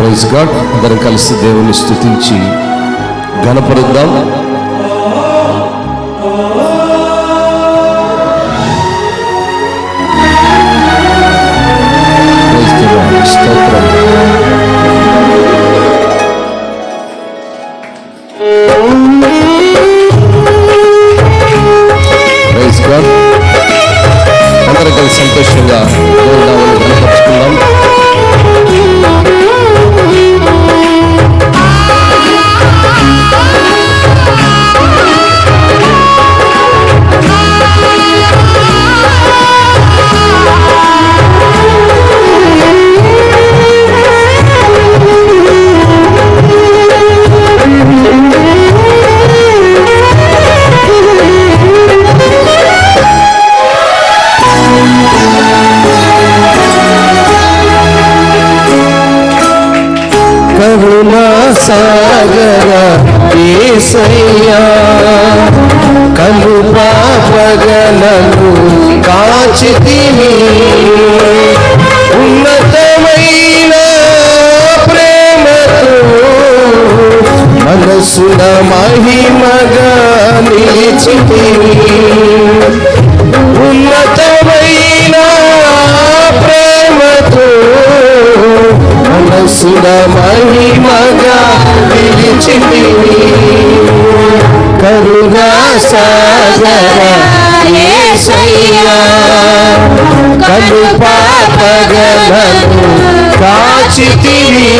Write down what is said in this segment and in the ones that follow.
Praise God. అందరం కలిసి దేవుని స్తుతించి ఘనపరుద్దాం. స్తోత్రం. Praise God. అందరం కలిసి సంతోషంగా దేవుని నామమును ఘనపరుచుకుందాం. కరుణా సాగర యేసయ్యా, కను పాపగలను కాచితివి, ఉన్నతమైన ప్రేమతో మనసున మహిమగా నిలిచితివి. ఉన్నతమైన ప్రేమతో మనసున మహిమగా నిలిచితివి. కరుణా సాగర యేసయ్యా, కను పాపగలను కాచితివి.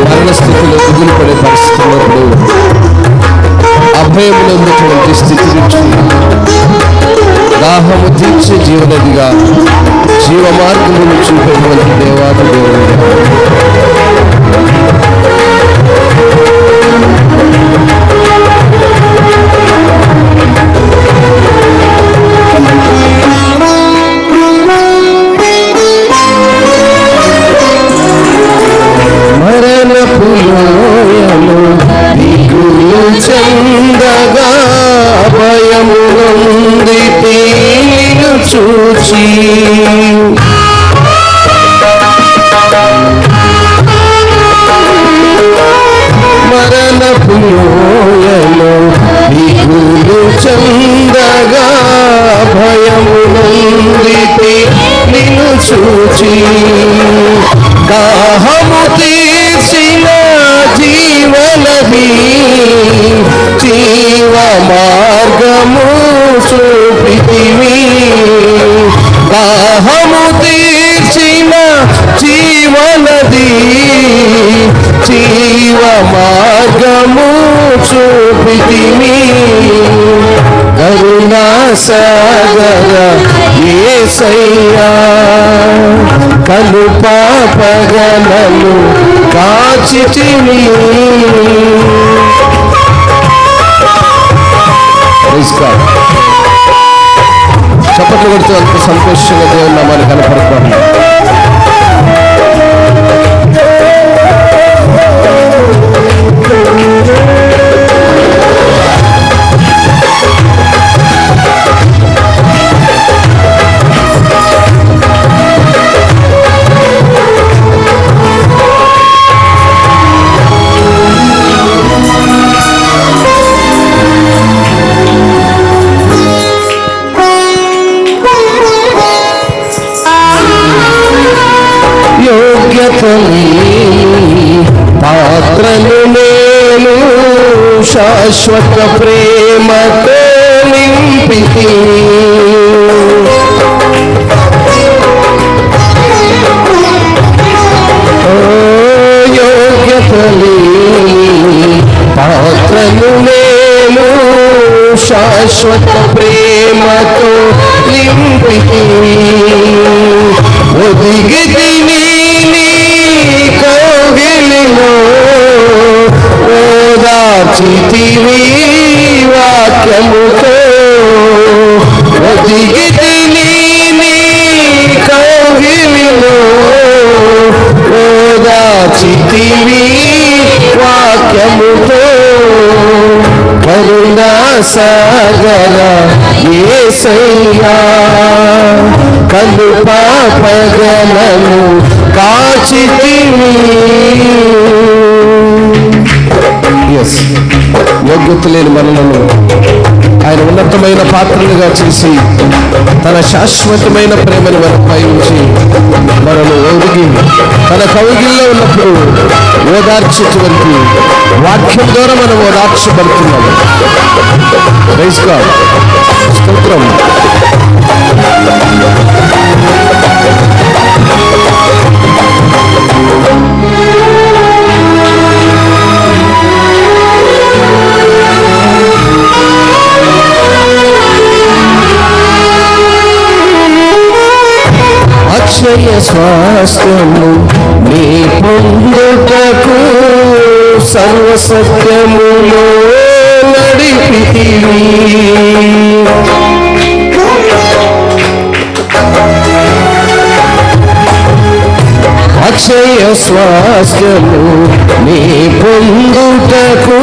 మరణస్థితిలో వదిలిపడే పరిస్థితి ఉన్నప్పుడు అభయములు ఉన్నటువంటి స్థితి నుంచి దాహము తీర్చే జీవనదిగా జీవ మార్గమును చూపేటువంటి దేవాది దేవుడు. మరణపు లోయలో దిగులు చెందగా భయము నొందితి నిన్ను చూచి, మరణపు లోయలో దిగులు చెందగా భయము నొందితి నిన్ను చూచి, దాహము తీర్చిన జీవనది జీవ మార్గము చూపితివి. దాహము తీర్చిన జీవనది జీవ మార్గము చూపితివి. కరుణా సాగర యేసయ్యా, కను పాపగలను కాచితివి. చప్పట్లు కొడుతూ అంత సంతోషంగా దేవుని నామాన్ని కనపడతాం. పాత్రను నేను శాశ్వత ప్రేమతో నింపితి, యోగ్యతని పాత్రను నేను శాశ్వత ప్రేమతో నింపితి. ఒదిగితి నీ కౌగిలిలో ఓదార్చితివి వాక్యముతో, ఒదిగితి నీ కౌగిలిలో ఓదార్చితివి వాక్యముతో. సాగర యేసయ్యా కను పాపగలను కాచితివి. యోగ్యత లేని మనలను ఆయన ఉన్నతమైన పాత్రలుగా చేసి తన శాశ్వతమైన ప్రేమను మనపై ఉంచి మనను ఒదిగి తన కౌగిల్లో ఉన్నప్పుడు ఓదార్చేటువంటి వాక్యం ద్వారా మనం ఓదార్చబడుతున్నాము. ప్రైజ్ గాడ్, స్తోత్రం. అక్షయ స్వాస్థ్యము నీ పొందుటకు సర్వసత్యములో నడిపితివి. అక్షయ స్వాస్థ్యము నీ పొందుటకు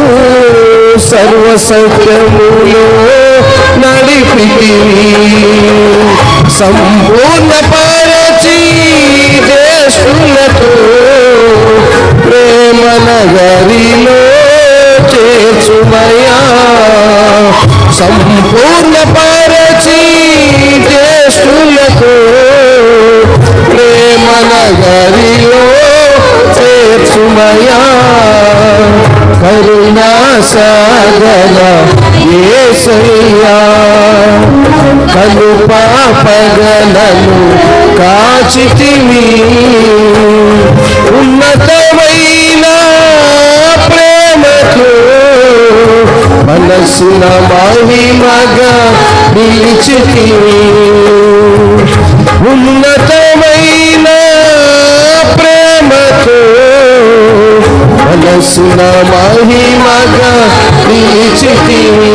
సర్వసత్యములో నడిపితివి. సంపూర్ణ పరచి దేశులతో ప్రేమ నగరిలో చేర్చుమయా. సంపూర్ణ పరచి దేశులతో ప్రేమ నగరిలో చేర్చుమయా. కరుణా సాగర యేసయ్యా కను పాపగలను కాచితివి. ఉన్నతమైన ప్రేమతో మనసున మహిమగా నిలిచితివి. ఉన్నతమైన ప్రేమతో మనసున మహిమగా నిలిచితివి.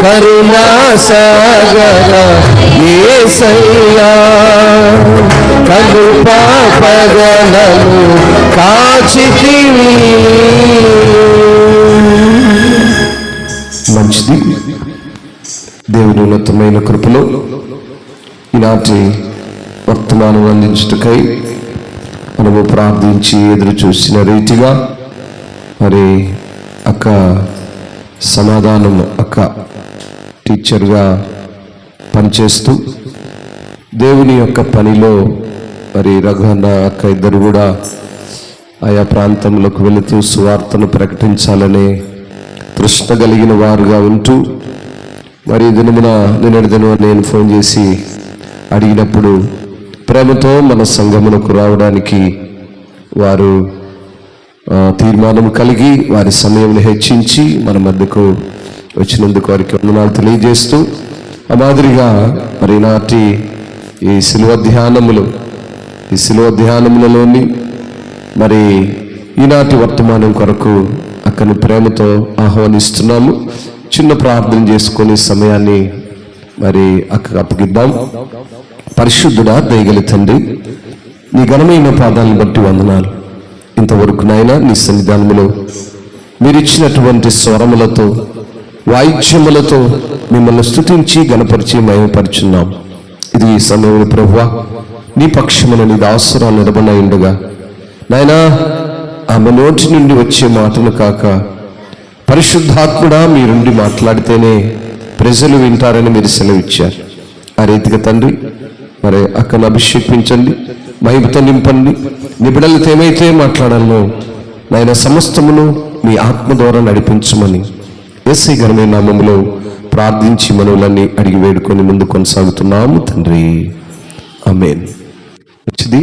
కరుణా సాగర యేసయ్యా కను పాపగలను కాచితివి. మంచిది. దేవుని ఉన్నతమైన కృపలో ఈనాటి వర్తమానం అందించుటకై మనము ప్రార్థించి ఎదురు చూసిన రీతిగా మరి అక్క సమాధానం అక్క టీచర్గా పనిచేస్తూ దేవుని యొక్క పనిలో మరి రఘువన్న అక్క ఇద్దరు కూడా ఆయా ప్రాంతంలోకి వెళుతూ సువార్తను ప్రకటించాలనే తృష్ణ కలిగిన వారుగా ఉంటూ మరి దినమున నిన్నటి దినం నేను ఫోన్ చేసి అడిగినప్పుడు ప్రేమతో మన సంఘమునకు రావడానికి వారు తీర్మానం కలిగి వారి సమయం హెచ్చించి మన మధ్యకు వచ్చినందుకు వారికి వందనాలు తెలియజేస్తూ ఆ మాదిరిగా మరి నాటి ఈ శిలువ ధ్యానములలోని మరి ఈనాటి వర్తమానం కొరకు అక్కని ప్రేమతో ఆహ్వానిస్తున్నాము. చిన్న ప్రార్థన చేసుకునే సమయాన్ని మరి అక్కకు అప్పగిద్దాం. పరిశుద్ధుడా దయగల తండ్రి, నీ ఘనమైన పాదాలను బట్టి వందనాలు. ఇంతవరకు నాయన నీ సన్నిధానములో మీరిచ్చినటువంటి స్వరములతో వాయిద్యములతో మిమ్మల్ని స్తుతించి గణపరిచి మహిమపరుచున్నాం. ఇది ఈ సమయంలో ప్రభువా నీ పక్షమున నీ దాసురాలు నిలబడి ఉండగా నాయనా ఆమె నోటి నుండి వచ్చే మాటలు కాక పరిశుద్ధాత్ముడా మీరుండి మాట్లాడితేనే ప్రజలు వింటారని మీరు సెలవిచ్చారు. ఆ రీతిగా తండ్రి మరి అక్కను అభిషేకించండి, మహిమతో నింపండి. నీ బిడ్డలతో ఏమైతే మాట్లాడాలో నాయన సమస్తమును మీ ఆత్మ ద్వారా నడిపించమని యేసయ్య ఘనమైన నామములో ప్రార్థించి మనవులన్నీ అడిగి వేడుకొని ముందు కొనసాగుతున్నాము తండ్రి. ఆమేన్. మంచిది.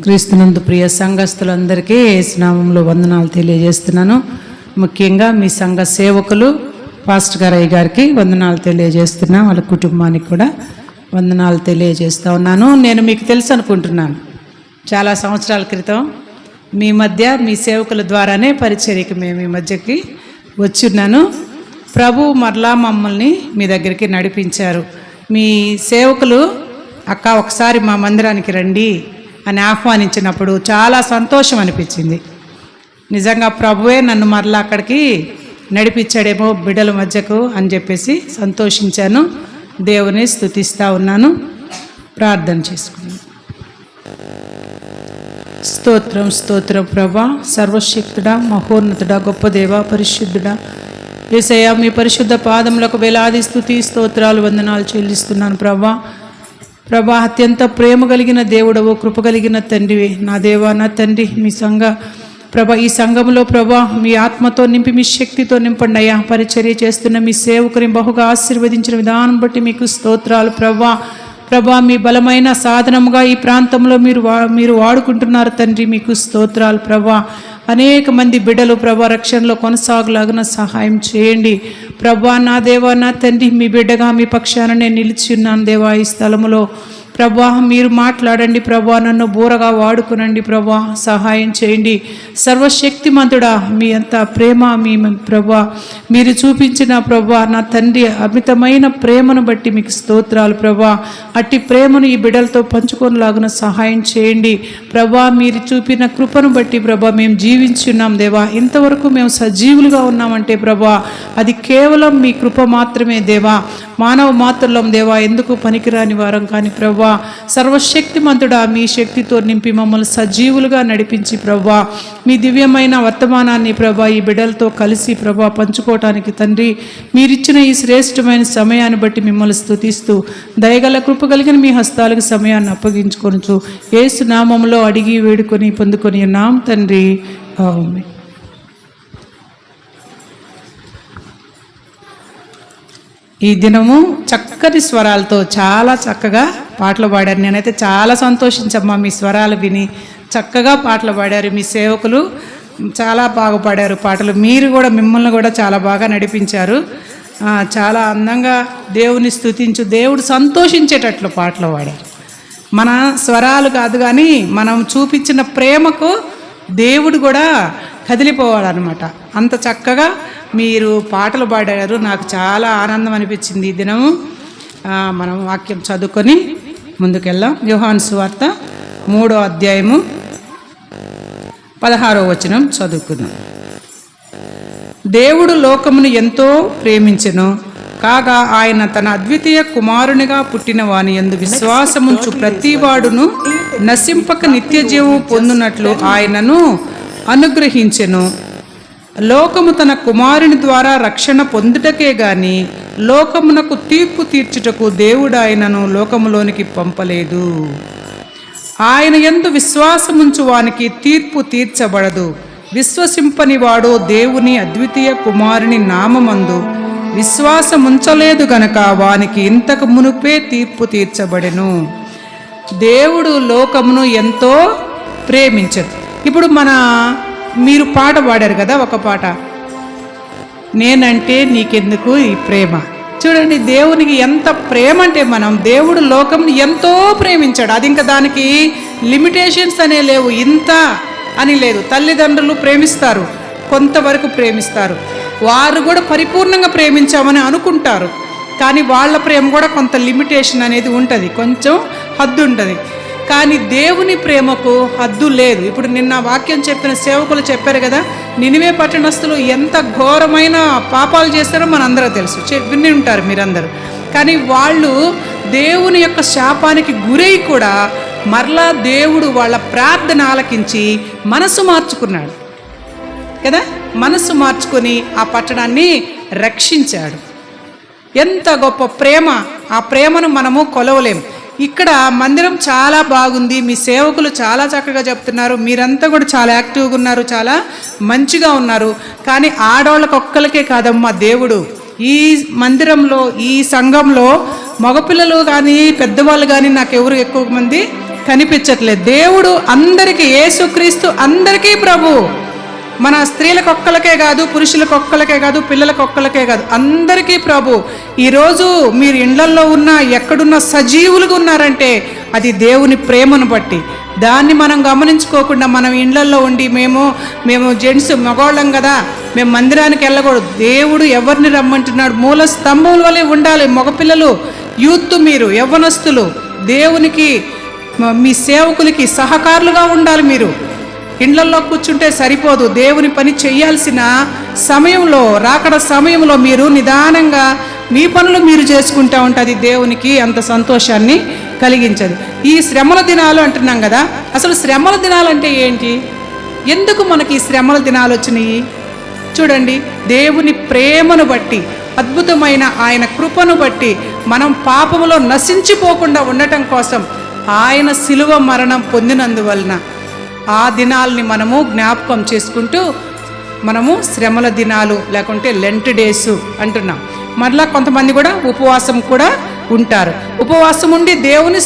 క్రీస్తునందు ప్రియ సంఘస్థులందరికీ యేసు నామములో వందనాలు తెలియజేస్తున్నాను. ముఖ్యంగా మీ సంఘ సేవకులు పాస్టర్ గారయ్య గారికి వందనాలు తెలియజేస్తున్నా, వాళ్ళ కుటుంబానికి కూడా వందనాలు తెలియజేస్తూ ఉన్నాను. నేను మీకు తెలుసు అనుకుంటున్నాను, చాలా సంవత్సరాల క్రితం మీ మధ్య మీ సేవకుల ద్వారానే పరిచర్యకి మేము ఈ మధ్యకి వచ్చి ఉన్నాను. ప్రభు మరలా మమ్మల్ని మీ దగ్గరికి నడిపించారు. మీ సేవకులు అక్క ఒకసారి మా మందిరానికి రండి అని ఆహ్వానించినప్పుడు చాలా సంతోషం అనిపించింది. నిజంగా ప్రభువే నన్ను మరలా అక్కడికి నడిపించాడేమో బిడ్డల మధ్యకు అని చెప్పేసి సంతోషించాను. దేవుని స్తుతిస్తూ ఉన్నాను. ప్రార్థన చేసుకున్నాను. స్తోత్రం స్తోత్రం ప్రభా, సర్వశక్తుడా, మహోన్నతుడా, గొప్ప దేవా, పరిశుద్ధుడా, యేసయ్యా మీ పరిశుద్ధ పాదములకు వేలాది స్తుతి స్తోత్రాలు వందనాలు చెల్లిస్తున్నాను. ప్రభా అత్యంత ప్రేమ కలిగిన దేవుడవు, కృప కలిగిన తండ్రివి నా దేవా, నా తండ్రి. మీ ప్రభా ఈ సంఘంలో ప్రభా మీ ఆత్మతో నింపి మీ శక్తితో నింపండి అయ్యా. పరిచర్య చేస్తున్న మీ సేవకుని బహుగా ఆశీర్వదించిన విధానం బట్టి మీకు స్తోత్రాలు ప్రభా మీ బలమైన సాధనముగా ఈ ప్రాంతంలో మీరు వాడుకుంటున్నారు తండ్రి, మీకు స్తోత్రాలు ప్రభా. అనేక మంది బిడ్డలు ప్రభా రక్షణలో కొనసాగులాగిన సహాయం చేయండి ప్రభా. నా దేవా, నా తండ్రి, మీ బిడ్డగా మీ పక్షాన నేను నిలిచి ఉన్నాను దేవా. ఈ స్థలములో ప్రభా మీరు మాట్లాడండి ప్రభా, నన్ను బూరగా వాడుకునండి ప్రభా, సహాయం చేయండి. సర్వశక్తిమంతుడా, మీ అంత ప్రేమ మీ ప్రభా మీరు చూపించిన ప్రభా నా తండ్రి అమితమైన ప్రేమను బట్టి మీకు స్తోత్రాలు ప్రభా. అట్టి ప్రేమను ఈ బిడ్డలతో పంచుకొనిలాగున సహాయం చేయండి ప్రభా. మీరు చూపిన కృపను బట్టి ప్రభా మేము జీవించున్నాం దేవా. ఇంతవరకు మేము సజీవులుగా ఉన్నామంటే ప్రభా అది కేవలం మీ కృప మాత్రమే దేవా. మానవ మాత్రం దేవా ఎందుకు పనికిరాని వారం కానీ ప్రభా. సర్వశక్తిమంతుడా, మీ శక్తితో నింపి మమ్మల్ని సజీవులుగా నడిపించి ప్రభా మీ దివ్యమైన వర్తమానాన్ని ప్రభా ఈ బిడ్డలతో కలిసి ప్రభా పంచుకోవటానికి తండ్రి మీరిచ్చిన ఈ శ్రేష్టమైన సమయాన్ని బట్టి మిమ్మల్ని స్తుతిస్తూ దయగల కృప కలిగిన మీ హస్తాలకు సమయాన్ని అప్పగించుకొనుచు యేసు నామములో అడిగి వేడుకొని పొందుకొని ఉన్నాం తండ్రి, ఆమేన్. ఈ దినము చక్కటి స్వరాలతో చాలా చక్కగా పాటలు పాడారు. నేనైతే చాలా సంతోషించమ్మా, మీ స్వరాలు విని చక్కగా పాటలు పాడారు. మీ సేవకులు చాలా బాగా పాడారు పాటలు. మీరు కూడా మిమ్మల్ని కూడా చాలా బాగా నడిపించారు. చాలా అందంగా దేవుని స్తుతించు, దేవుడు సంతోషించేటట్లు పాటలు పాడారు. మన స్వరాలు కాదు కానీ మనం చూపించిన ప్రేమకు దేవుడు కూడా కదిలిపోవాలన్నమాట. అంత చక్కగా మీరు పాటలు పాడారు. నాకు చాలా ఆనందం అనిపించింది ఈ దినము. మనం వాక్యం చదువుకొని ముందుకెళ్దాం. యోహాను సువార్త 3వ అధ్యాయము 16వ వచనం చదువుకుందాం. దేవుడు లోకమును ఎంతో ప్రేమించెను, కాగా ఆయన తన అద్వితీయ కుమారునిగా పుట్టిన వాని యందు విశ్వాసముంచు ప్రతివాడును నశింపక నిత్య జీవము పొందునట్లు ఆయనను అనుగ్రహించెను. లోకము తన కుమారుని ద్వారా రక్షణ పొందుటకే గాని లోకమునకు తీర్పు తీర్చుటకు దేవుడు ఆయనను లోకములోనికి పంపలేదు. ఆయన యందు విశ్వాసముంచు వానికి తీర్పు తీర్చబడదు. విశ్వసింపని వాడు దేవుని అద్వితీయ కుమారుని నామమందు విశ్వాసముంచలేదు గనక వానికి ఇంతకు మునుపే తీర్పు తీర్చబడెను. దేవుడు లోకమును ఎంతో ప్రేమించదు. ఇప్పుడు మీరు పాట పాడారు కదా, ఒక పాట, నేనంటే నీకెందుకు ఈ ప్రేమ. చూడండి దేవునికి ఎంత ప్రేమ అంటే దేవుడు లోకంని ఎంతో ప్రేమించాడు. అది ఇంకా దానికి లిమిటేషన్స్ అనే లేవు, ఇంత అని లేదు. తల్లిదండ్రులు ప్రేమిస్తారు, కొంతవరకు ప్రేమిస్తారు, వారు కూడా పరిపూర్ణంగా ప్రేమించామని అనుకుంటారు. కానీ వాళ్ళ ప్రేమ కూడా కొంత లిమిటేషన్ అనేది ఉంటుంది, కొంచెం హద్దు ఉంటుంది. కానీ దేవుని ప్రేమకు హద్దు లేదు. ఇప్పుడు నిన్న వాక్యం చెప్పిన సేవకులు చెప్పారు కదా, నినివే పట్టణస్థులు ఎంత ఘోరమైన పాపాలు చేస్తారో మనందరూ తెలుసు, విని ఉంటారు మీరందరూ. కానీ వాళ్ళు దేవుని యొక్క శాపానికి గురై కూడా మరలా దేవుడు వాళ్ళ ప్రార్థన ఆలకించి మనసు మార్చుకున్నాడు కదా, మనసు మార్చుకొని ఆ పట్టణాన్ని రక్షించాడు. ఎంత గొప్ప ప్రేమ! ఆ ప్రేమను మనము కొలవలేం. ఇక్కడ మందిరం చాలా బాగుంది, మీ సేవకులు చాలా చక్కగా చెప్తున్నారు, మీరంతా కూడా చాలా యాక్టివ్గా ఉన్నారు, చాలా మంచిగా ఉన్నారు. కానీ ఆడవాళ్ళకి ఒక్కరికే కాదమ్మా దేవుడు ఈ మందిరంలో, ఈ సంఘంలో మగపిల్లలు కానీ పెద్దవాళ్ళు కానీ నాకు ఎవరు ఎక్కువ మంది కనిపించట్లేదు. దేవుడు అందరికీ, యేసుక్రీస్తు అందరికీ ప్రభు. మన స్త్రీలకు ఒక్కలకే కాదు, పురుషులకు ఒక్కలకే కాదు, పిల్లలకు ఒక్కలకే కాదు, అందరికీ ప్రభు. ఈరోజు మీరు ఇండ్లల్లో ఉన్నా, ఎక్కడున్నా సజీవులుగా ఉన్నారంటే అది దేవుని ప్రేమను బట్టి. దాన్ని మనం గమనించుకోకుండా మనం ఇండ్లల్లో ఉండి మేము జెంట్స్ మగవాళ్ళం కదా, మేము మందిరానికి వెళ్ళకూడదు. దేవుడు ఎవరిని రమ్మంటున్నాడు? మూల స్తంభం వలె ఉండాలి. మగపిల్లలు, యూత్, మీరు యవ్వనస్తులు దేవునికి, మీ సేవకులకి సహకారులుగా ఉండాలి. మీరు ఇండ్లల్లో కూర్చుంటే సరిపోదు. దేవుని పని చేయాల్సిన సమయంలో, రాకడ సమయంలో మీరు నిదానంగా మీ పనులు మీరు చేసుకుంటూ ఉంటుంది. దేవునికి అంత సంతోషాన్ని కలిగించదు. ఈ శ్రమల దినాలు అంటున్నాం కదా, అసలు శ్రమల దినాలు అంటే ఏంటి? ఎందుకు మనకి ఈ శ్రమల దినాలు వచ్చినాయి? చూడండి, దేవుని ప్రేమను బట్టి, అద్భుతమైన ఆయన కృపను బట్టి మనం పాపములో నశించిపోకుండా ఉండటం కోసం ఆయన శిలువ మరణం పొందినందువలన ఆ దినాల్ని మనము జ్ఞాపకం చేసుకుంటూ మనము శ్రమల దినాలు లేకుంటే లెంట్ డేస్ అంటున్నాం. మరలా కొంతమంది కూడా ఉపవాసం కూడా ఉంటారు. ఉపవాసం ఉండి దేవుని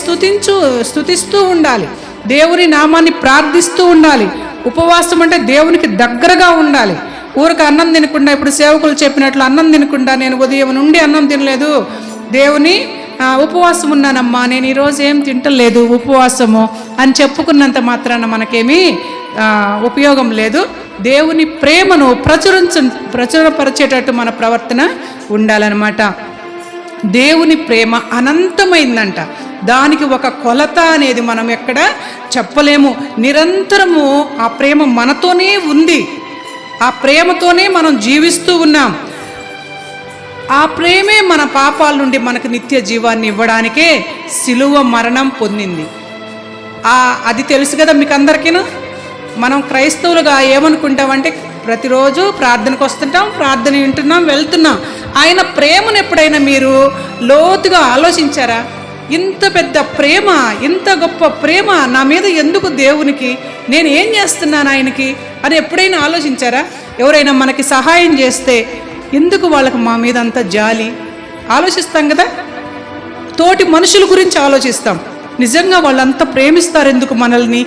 స్తుతిస్తూ ఉండాలి, దేవుని నామాన్ని ప్రార్థిస్తూ ఉండాలి. ఉపవాసం అంటే దేవునికి దగ్గరగా ఉండాలి. ఊరికి అన్నం తినకుండా, ఇప్పుడు సేవకులు చెప్పినట్లు అన్నం తినకుండా, నేను ఉదయం నుండి అన్నం తినలేదు, దేవుని ఉపవాసం ఉన్నానమ్మా, నేను ఈరోజు ఏం తింటలేదు, ఉపవాసము అని చెప్పుకున్నంత మనకేమీ ఉపయోగం లేదు. దేవుని ప్రేమను ప్రచురపరిచేటట్టు మన ప్రవర్తన ఉండాలన్నమాట. దేవుని ప్రేమ అనంతమైందంట. దానికి ఒక కొలత అనేది మనం ఎక్కడ చెప్పలేము. నిరంతరము ఆ ప్రేమ మనతోనే ఉంది. ఆ ప్రేమతోనే మనం జీవిస్తూ ఉన్నాం. ఆ ప్రేమే మన పాపాల నుండి మనకు నిత్య జీవాన్ని ఇవ్వడానికే శిలువ మరణం పొందింది. అది తెలుసు కదా మీకు అందరికీను. మనం క్రైస్తవులుగా ఏమనుకుంటామంటే ప్రతిరోజు ప్రార్థనకు వస్తుంటాం, ప్రార్థన వింటున్నాం, వెళ్తున్నాం. ఆయన ప్రేమను ఎప్పుడైనా మీరు లోతుగా ఆలోచించారా? ఇంత పెద్ద ప్రేమ, ఇంత గొప్ప ప్రేమ నా మీద ఎందుకు దేవునికి, నేను ఏం చేస్తున్నాను ఆయనకి అని ఎప్పుడైనా ఆలోచించారా? ఎవరైనా మనకి సహాయం చేస్తే ఎందుకు వాళ్ళకి మా మీద అంత జాలి? ఆలోచిస్తాం కదా. తోటి మనుషుల గురించి ఆలోచిస్తాం. నిజంగా వాళ్ళంతా ప్రేమిస్తారు ఎందుకు మనల్ని,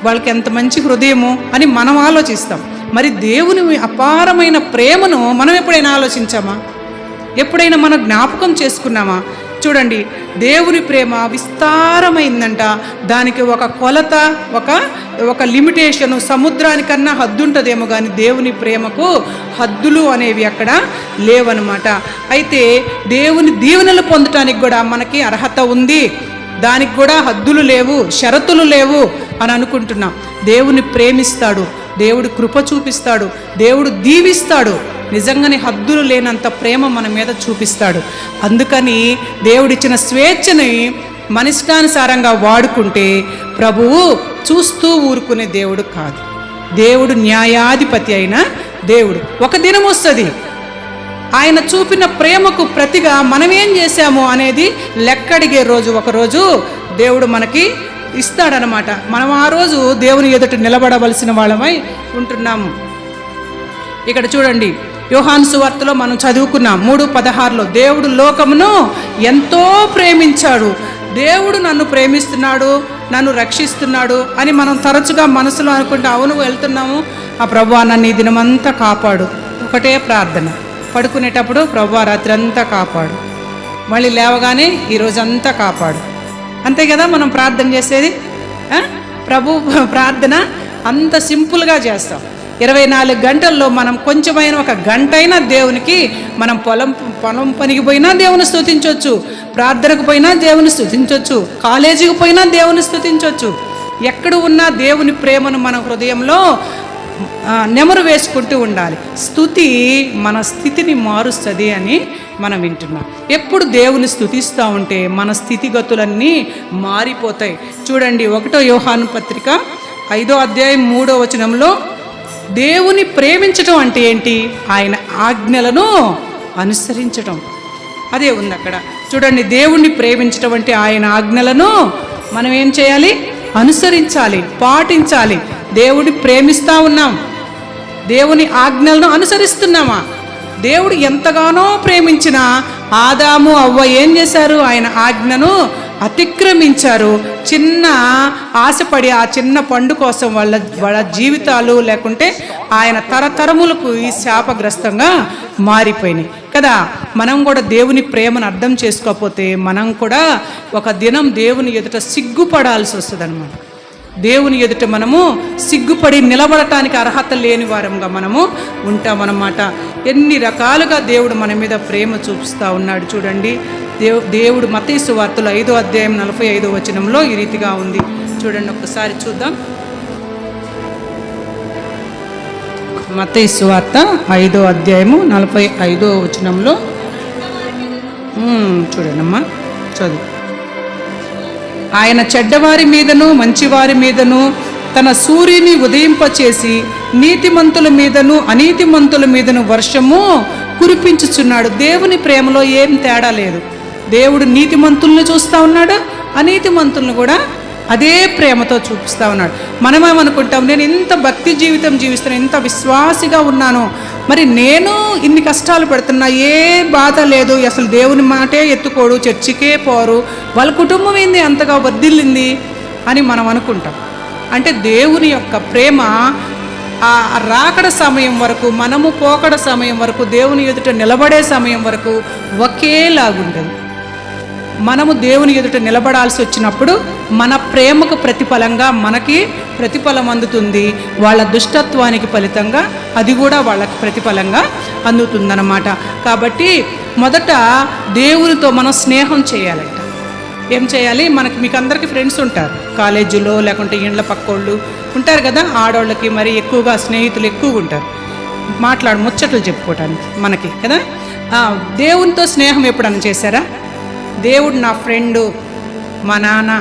వాళ్ళకి ఎంత మంచి హృదయము అని మనం ఆలోచిస్తాం. మరి దేవుని అపారమైన ప్రేమను మనం ఎప్పుడైనా ఆలోచించామా? ఎప్పుడైనా మనం జ్ఞాపకం చేసుకున్నామా? చూడండి, దేవుని ప్రేమ విస్తారమైందంట. దానికి ఒక కొలత, ఒక లిమిటేషను, సముద్రానికన్నా హద్దు ఉంటుందేమో కానీ దేవుని ప్రేమకు హద్దులు అనేవి అక్కడ లేవన్నమాట. అయితే దేవుని దీవెనలు పొందటానికి కూడా మనకి అర్హత ఉంది. దానికి కూడా హద్దులు లేవు, షరతులు లేవు అని అనుకుంటున్నాం. దేవుని ప్రేమిస్తాడు, దేవుడు కృప చూపిస్తాడు, దేవుడు దీవిస్తాడు. నిజంగానే హద్దులు లేనంత ప్రేమ మన మీద చూపిస్తాడు. అందుకని దేవుడిచ్చిన స్వేచ్ఛని మన ఇష్టానుసారంగా వాడుకుంటే ప్రభువు చూస్తూ ఊరుకునే దేవుడు కాదు. దేవుడు న్యాయాధిపతి అయిన దేవుడు. ఒక దినం వస్తుంది ఆయన చూపిన ప్రేమకు ప్రతిగా మనమేం చేశాము అనేది లెక్కడిగే రోజు, ఒకరోజు దేవుడు మనకి ఇస్తాడనమాట. మనం ఆ రోజు దేవుని ఎదుట నిలబడవలసిన వాళ్ళమై ఉంటున్నాము. ఇక్కడ చూడండి, యోహాను సువార్తలో మనం చదువుకున్నాం 3:16లో, దేవుడు లోకమును ఎంతో ప్రేమించాడు, దేవుడు నన్ను ప్రేమిస్తున్నాడు, నన్ను రక్షిస్తున్నాడు అని మనం తరచుగా మనసులో అనుకుంటే, అవును వెళ్తున్నాము, ఆ ప్రభువా నన్ను ఈ దినమంతా కాపాడు. ఒకటే ప్రార్థన, పడుకునేటప్పుడు ప్రభువా రాత్రి అంతా కాపాడు, మళ్ళీ లేవగానే ఈరోజంతా కాపాడు. అంతే కదా మనం ప్రార్థన చేసేది. ప్రభు ప్రార్థన అంత సింపుల్గా చేస్తాం. 24 గంటల్లో మనం కొంచెమైన ఒక గంట అయినా దేవునికి, మనం పొలం పనికి పోయినా దేవుని స్తుతించవచ్చు, ప్రార్థనకు పోయినా దేవుని స్తుతించవచ్చు, కాలేజీకి పోయినా దేవుని స్తుతించవచ్చు. ఎక్కడ ఉన్నా దేవుని ప్రేమను మన హృదయంలో నెమరు వేసుకుంటూ ఉండాలి. స్తుతి మన స్థితిని మారుస్తుంది అని మనం వింటున్నాం. ఎప్పుడు దేవుని స్తుతిస్తూ ఉంటే మన స్థితిగతులన్నీ మారిపోతాయి. చూడండి, 1 యోహాను పత్రిక 5వ అధ్యాయం 3వ వచనంలో దేవుని ప్రేమించటం అంటే ఏంటి? ఆయన ఆజ్ఞలను అనుసరించటం, అదే ఉంది అక్కడ. చూడండి, దేవుణ్ణి ప్రేమించటం అంటే ఆయన ఆజ్ఞలను మనం ఏం చేయాలి? అనుసరించాలి, పాటించాలి. దేవుడిని ప్రేమిస్తూ ఉన్నాం, దేవుని ఆజ్ఞలను అనుసరిస్తున్నామా? దేవుడు ఎంతగానో ప్రేమించిన ఆదాము అవ్వ ఏం చేశారు? ఆయన ఆజ్ఞను అతిక్రమించారు. చిన్న ఆశపడి ఆ చిన్న పండు కోసం వాళ్ళ జీవితాలు లేకుంటే ఆయన తరతరములకు ఈ శాపగ్రస్తంగా మారిపోయినాయి కదా. మనం కూడా దేవుని ప్రేమను అర్థం చేసుకోకపోతే మనం కూడా ఒక దినం దేవుని ఎదుట సిగ్గుపడాల్సి వస్తుంది అన్నమాట. దేవుని ఎదుట మనము సిగ్గుపడి నిలబడటానికి అర్హత లేని వారంగా మనము ఉంటామన్నమాట. ఎన్ని రకాలుగా దేవుడు మన మీద ప్రేమ చూపిస్తూ ఉన్నాడు చూడండి. దేవుడు మత్తయి సువార్తలో 5వ అధ్యాయం 45వ వచనంలో ఈ రీతిగా ఉంది. చూడండి, ఒక్కసారి చూద్దాం. మత్తయి సువార్త 5వ అధ్యాయము 45వ వచనంలో చూడండమ్మా, చదువు. ఆయన చెడ్డవారి మీదను మంచివారి మీదను తన సూర్యుని ఉదయింపచేసి నీతిమంతుల మీదను అనీతిమంతుల మీదను వర్షము కురిపించుచున్నాడు. దేవుని ప్రేమలో ఏం తేడా లేదు. దేవుడు నీతిమంతుల్ని చూస్తూ ఉన్నాడు, అనీతిమంతులను కూడా అదే ప్రేమతో చూపిస్తూ ఉన్నాడు. మనమేమనుకుంటాం, నేను ఇంత భక్తి జీవితం జీవిస్తున్నాను, ఇంత విశ్వాసిగా ఉన్నాను, మరి నేను ఇన్ని కష్టాలు పెడుతున్నా, ఏ బాధ లేదు, అసలు దేవుని మాటే ఎత్తుకోడు, చర్చికే పోరు, వాళ్ళ కుటుంబం ఏంది అంతగా వర్ధిల్లింది అని మనం అనుకుంటాం. అంటే దేవుని యొక్క ప్రేమ ఆ రాకడ సమయం వరకు, మనము పోకడ సమయం వరకు, దేవుని ఎదుట నిలబడే సమయం వరకు ఒకేలాగుంటుంది. మనము దేవుని ఎదుట నిలబడాల్సి వచ్చినప్పుడు మన ప్రేమకు ప్రతిఫలంగా మనకి ప్రతిఫలం అందుతుంది. వాళ్ళ దుష్టత్వానికి ఫలితంగా అది కూడా వాళ్ళకి ప్రతిఫలంగా అందుతుందన్నమాట. కాబట్టి మొదట దేవునితో మనం స్నేహం చేయాలంట. ఏం చేయాలి? మీకు అందరికీ ఫ్రెండ్స్ ఉంటారు, కాలేజీలో లేకుంటే ఇండ్ల పక్కోళ్ళు ఉంటారు కదా. ఆడవాళ్ళకి మరి ఎక్కువగా స్నేహితులు ఎక్కువగా ఉంటారు, ముచ్చట్లు చెప్పుకోవటానికి మనకి కదా. దేవునితో స్నేహం ఎప్పుడన్నా చేశారా? దేవుడు నా ఫ్రెండు, మా నాన్న,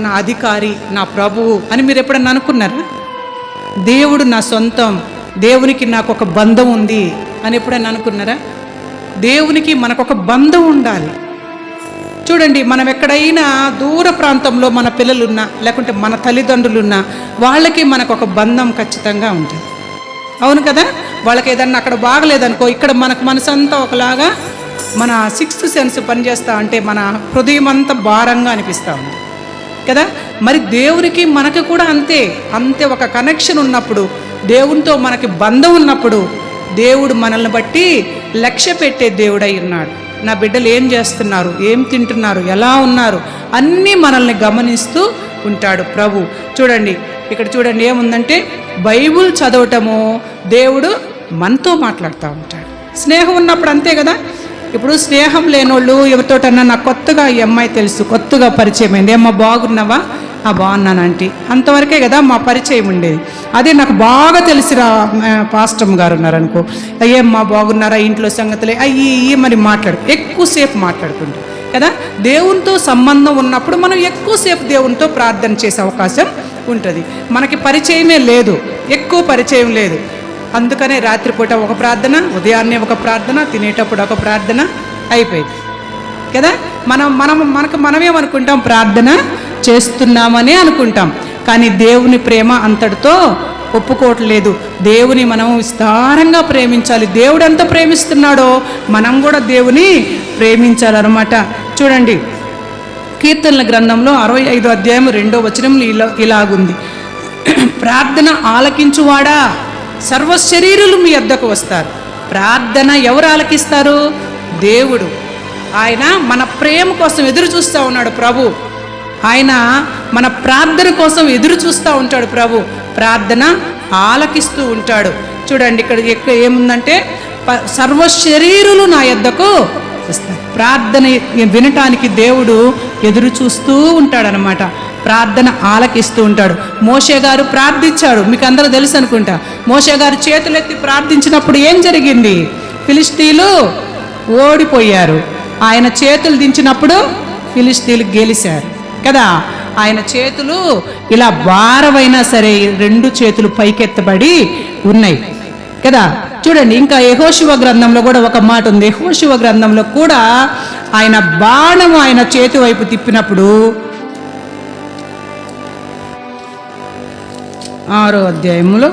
నా అధికారి, నా ప్రభువు అని మీరు ఎప్పుడన్నా అనుకున్నారా? దేవుడు నా సొంతం, దేవునికి నాకు ఒక బంధం ఉంది అని ఎప్పుడన్నా అనుకున్నారా? దేవునికి మనకొక బంధం ఉండాలి. చూడండి, మనం ఎక్కడైనా దూర ప్రాంతంలో మన పిల్లలున్నా లేకుంటే మన తల్లిదండ్రులున్నా వాళ్ళకి మనకు ఒక బంధం ఖచ్చితంగా ఉంటుంది. అవును కదా. వాళ్ళకి ఏదన్నా అక్కడ బాగలేదనుకో, ఇక్కడ మనకు మనసంతా ఒకలాగా మన 6th సెన్స్ పనిచేస్తూ అంటే మన హృదయం అంతా భారంగా అనిపిస్తూ ఉంది కదా. మరి దేవునికి మనకు కూడా అంతే ఒక కనెక్షన్ ఉన్నప్పుడు, దేవునితో మనకి బంధం ఉన్నప్పుడు దేవుడు మనల్ని బట్టి లక్ష్య పెట్టే దేవుడై ఉన్నాడు. నా బిడ్డలు ఏం చేస్తున్నారు, ఏం తింటున్నారు, ఎలా ఉన్నారు అన్నీ మనల్ని గమనిస్తూ ఉంటాడు ప్రభు. చూడండి, ఇక్కడ చూడండి ఏముందంటే, బైబుల్ చదవటము దేవుడు మనతో మాట్లాడుతూ ఉంటాడు. స్నేహం ఉన్నప్పుడు అంతే కదా. ఇప్పుడు స్నేహం లేనోళ్ళు ఎవరితోటన్నా, నాకు కొత్తగా ఈ అమ్మాయి తెలుసు, కొత్తగా పరిచయం అయింది, ఏమ్మా బాగున్నావా, బాగున్నాను ఆంటీ, అంతవరకే కదా మా పరిచయం ఉండేది. అదే నాకు బాగా తెలిసిరా పాస్టమ్ గారు ఉన్నారనుకో, అయ్యేమ్మా బాగున్నారా, ఇంట్లో సంగతులే అయ్యి మరి ఎక్కువసేపు మాట్లాడుకుంటాం కదా. దేవునితో సంబంధం ఉన్నప్పుడు మనం ఎక్కువసేపు దేవునితో ప్రార్థన చేసే అవకాశం ఉంటుంది. మనకి పరిచయమే లేదు, ఎక్కువ పరిచయం లేదు, అందుకనే రాత్రిపూట ఒక ప్రార్థన, ఉదయాన్నే ఒక ప్రార్థన, తినేటప్పుడు ఒక ప్రార్థన అయిపోయింది కదా. మనమేమనుకుంటాం, ప్రార్థన చేస్తున్నామని అనుకుంటాం, కానీ దేవుని ప్రేమ అంతటితో ఒప్పుకోవట్లేదు. దేవుని మనం విస్తారంగా ప్రేమించాలి. దేవుడు ఎంత ప్రేమిస్తున్నాడో మనం కూడా దేవుని ప్రేమించాలన్నమాట. చూడండి, కీర్తనల గ్రంథంలో 65వ అధ్యాయం 2వ వచనంలో ఇలాగుంది, ప్రార్థన ఆలకించువాడా సర్వశరీరులు మీ వద్దకు వస్తారు. ప్రార్థన ఎవరు ఆలకిస్తారు? దేవుడు. ఆయన మన ప్రేమ కోసం ఎదురు చూస్తూ ఉన్నాడు ప్రభు. ఆయన మన ప్రార్థన కోసం ఎదురు చూస్తూ ఉంటాడు ప్రభు. ప్రార్థన ఆలకిస్తూ ఉంటాడు. చూడండి, ఇక్కడ ఏముందంటే, సర్వశరీరులు నా యొద్దకు వస్తారు. ప్రార్థన వినటానికి దేవుడు ఎదురు చూస్తూ ఉంటాడనమాట. ప్రార్థన ఆలకిస్తూ ఉంటాడు. మోషే గారు ప్రార్థించాడు, మీకు అందరూ తెలుసు అనుకుంటా. మోషే గారు చేతులెత్తి ప్రార్థించినప్పుడు ఏం జరిగింది? ఫిలిష్తీయులు ఓడిపోయారు. ఆయన చేతులు దించినప్పుడు ఫిలిష్తీయులు గెలిచారు కదా. ఆయన చేతులు ఇలా భారమైనా సరే 2 చేతులు పైకెత్తబడి ఉన్నాయి కదా. చూడండి, ఇంకా యెహోషువ గ్రంథంలో కూడా ఒక మాట ఉంది. యెహోషువ గ్రంథంలో కూడా ఆయన బాణం ఆయన చేతి వైపు తిప్పినప్పుడు 6వ అధ్యాయంలో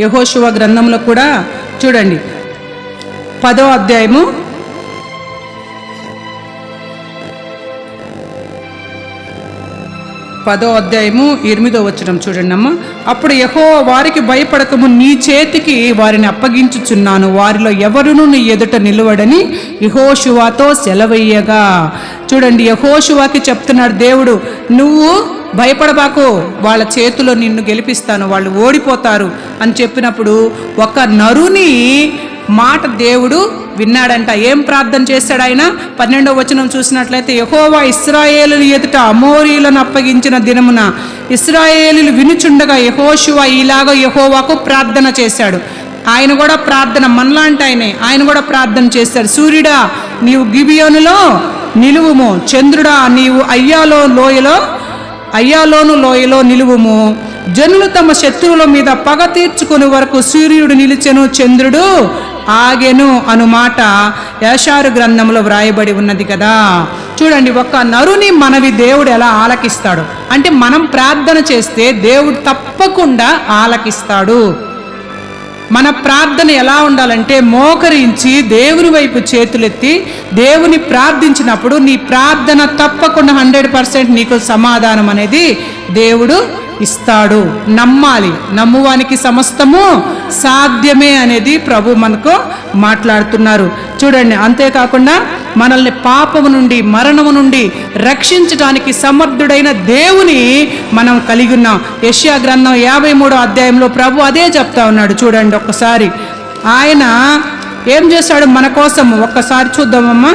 యెహోషువ గ్రంథంలో కూడా చూడండి 10వ అధ్యాయము 8వ వచనం చూడండి అమ్మ. అప్పుడు యెహోవా వారికి భయపడకము, నీ చేతికి వారిని అప్పగించుచున్నాను, వారిలో ఎవరునూ నీ ఎదుట నిలవడని యెహోషువతో సెలవయ్యగా. చూడండి, యెహోషువకి చెప్తున్నాడు దేవుడు, నువ్వు భయపడబాకు, వాళ్ళ చేతిలో నిన్ను గెలిపిస్తాను, వాళ్ళు ఓడిపోతారు అని చెప్పినప్పుడు ఒక నరుని మాట దేవుడు విన్నాడంట. ఏం ప్రార్థన చేశాడు ఆయన? 12వ వచనం చూసినట్లయితే, యెహోవా ఇశ్రాయేలుల ఎదుట అమోరీలను అప్పగించిన దినమున ఇశ్రాయేలులు వినుచుండగా యెహోషువ ఇలాగ యెహోవాకు ప్రార్థన చేశాడు. ఆయన కూడా ప్రార్థన మనలాంటి ఆయన కూడా ప్రార్థన చేశాడు. సూర్యుడా నీవు గిబియోనులో నిలువుము, చంద్రుడా నీవు అయ్యాలోను లోయలో నిలువుము, జనులు తమ శత్రువుల మీద పగ తీర్చుకునే వరకు సూర్యుడు నిలిచెను, చంద్రుడు ఆగెను అను మాట యెషారు గ్రంథంలో వ్రాయబడి ఉన్నది కదా. చూడండి, ఒక నరుని మనవి దేవుడు ఎలా ఆలకిస్తాడు అంటే, మనం ప్రార్థన చేస్తే దేవుడు తప్పకుండా ఆలకిస్తాడు. మన ప్రార్థన ఎలా ఉండాలంటే, మోకరించి దేవుని వైపు చేతులెత్తి దేవుని ప్రార్థించినప్పుడు నీ ప్రార్థన తప్పకుండా 100% నీకు సమాధానం అనేది దేవుడు ఇస్తాడు. నమ్మాలి, నమ్మువానికి సమస్తము సాధ్యమే అనేది ప్రభు మనకు మాట్లాడుతున్నారు. చూడండి, అంతేకాకుండా మనల్ని పాపము నుండి మరణము నుండి రక్షించడానికి సమర్థుడైన దేవుని మనం కలిగి ఉన్నాం. యెషయా గ్రంథం 53వ అధ్యాయంలో ప్రభు అదే చెప్తా ఉన్నాడు. చూడండి ఒక్కసారి ఆయన ఏం చేశాడు మన కోసం, ఒక్కసారి చూద్దామమ్మా.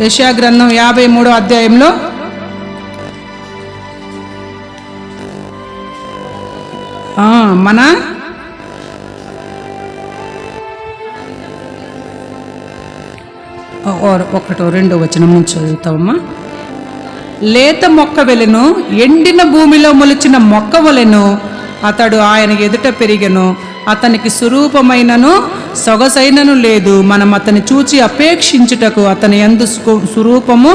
యెషయా గ్రంథం 53వ అధ్యాయంలో మన ఒకటో రెండో వచనం నుంచి చదువుతామమ్మా. లేత మొక్క వెలెను, ఎండిన భూమిలో మొలిచిన మొక్క వలెను అతడు ఆయన ఎదుట పెరిగెను, అతనికి స్వరూపమైనను సొగసైనను లేదు, మనం అతని చూచి అపేక్షించుటకు అతని యందు స్వరూపము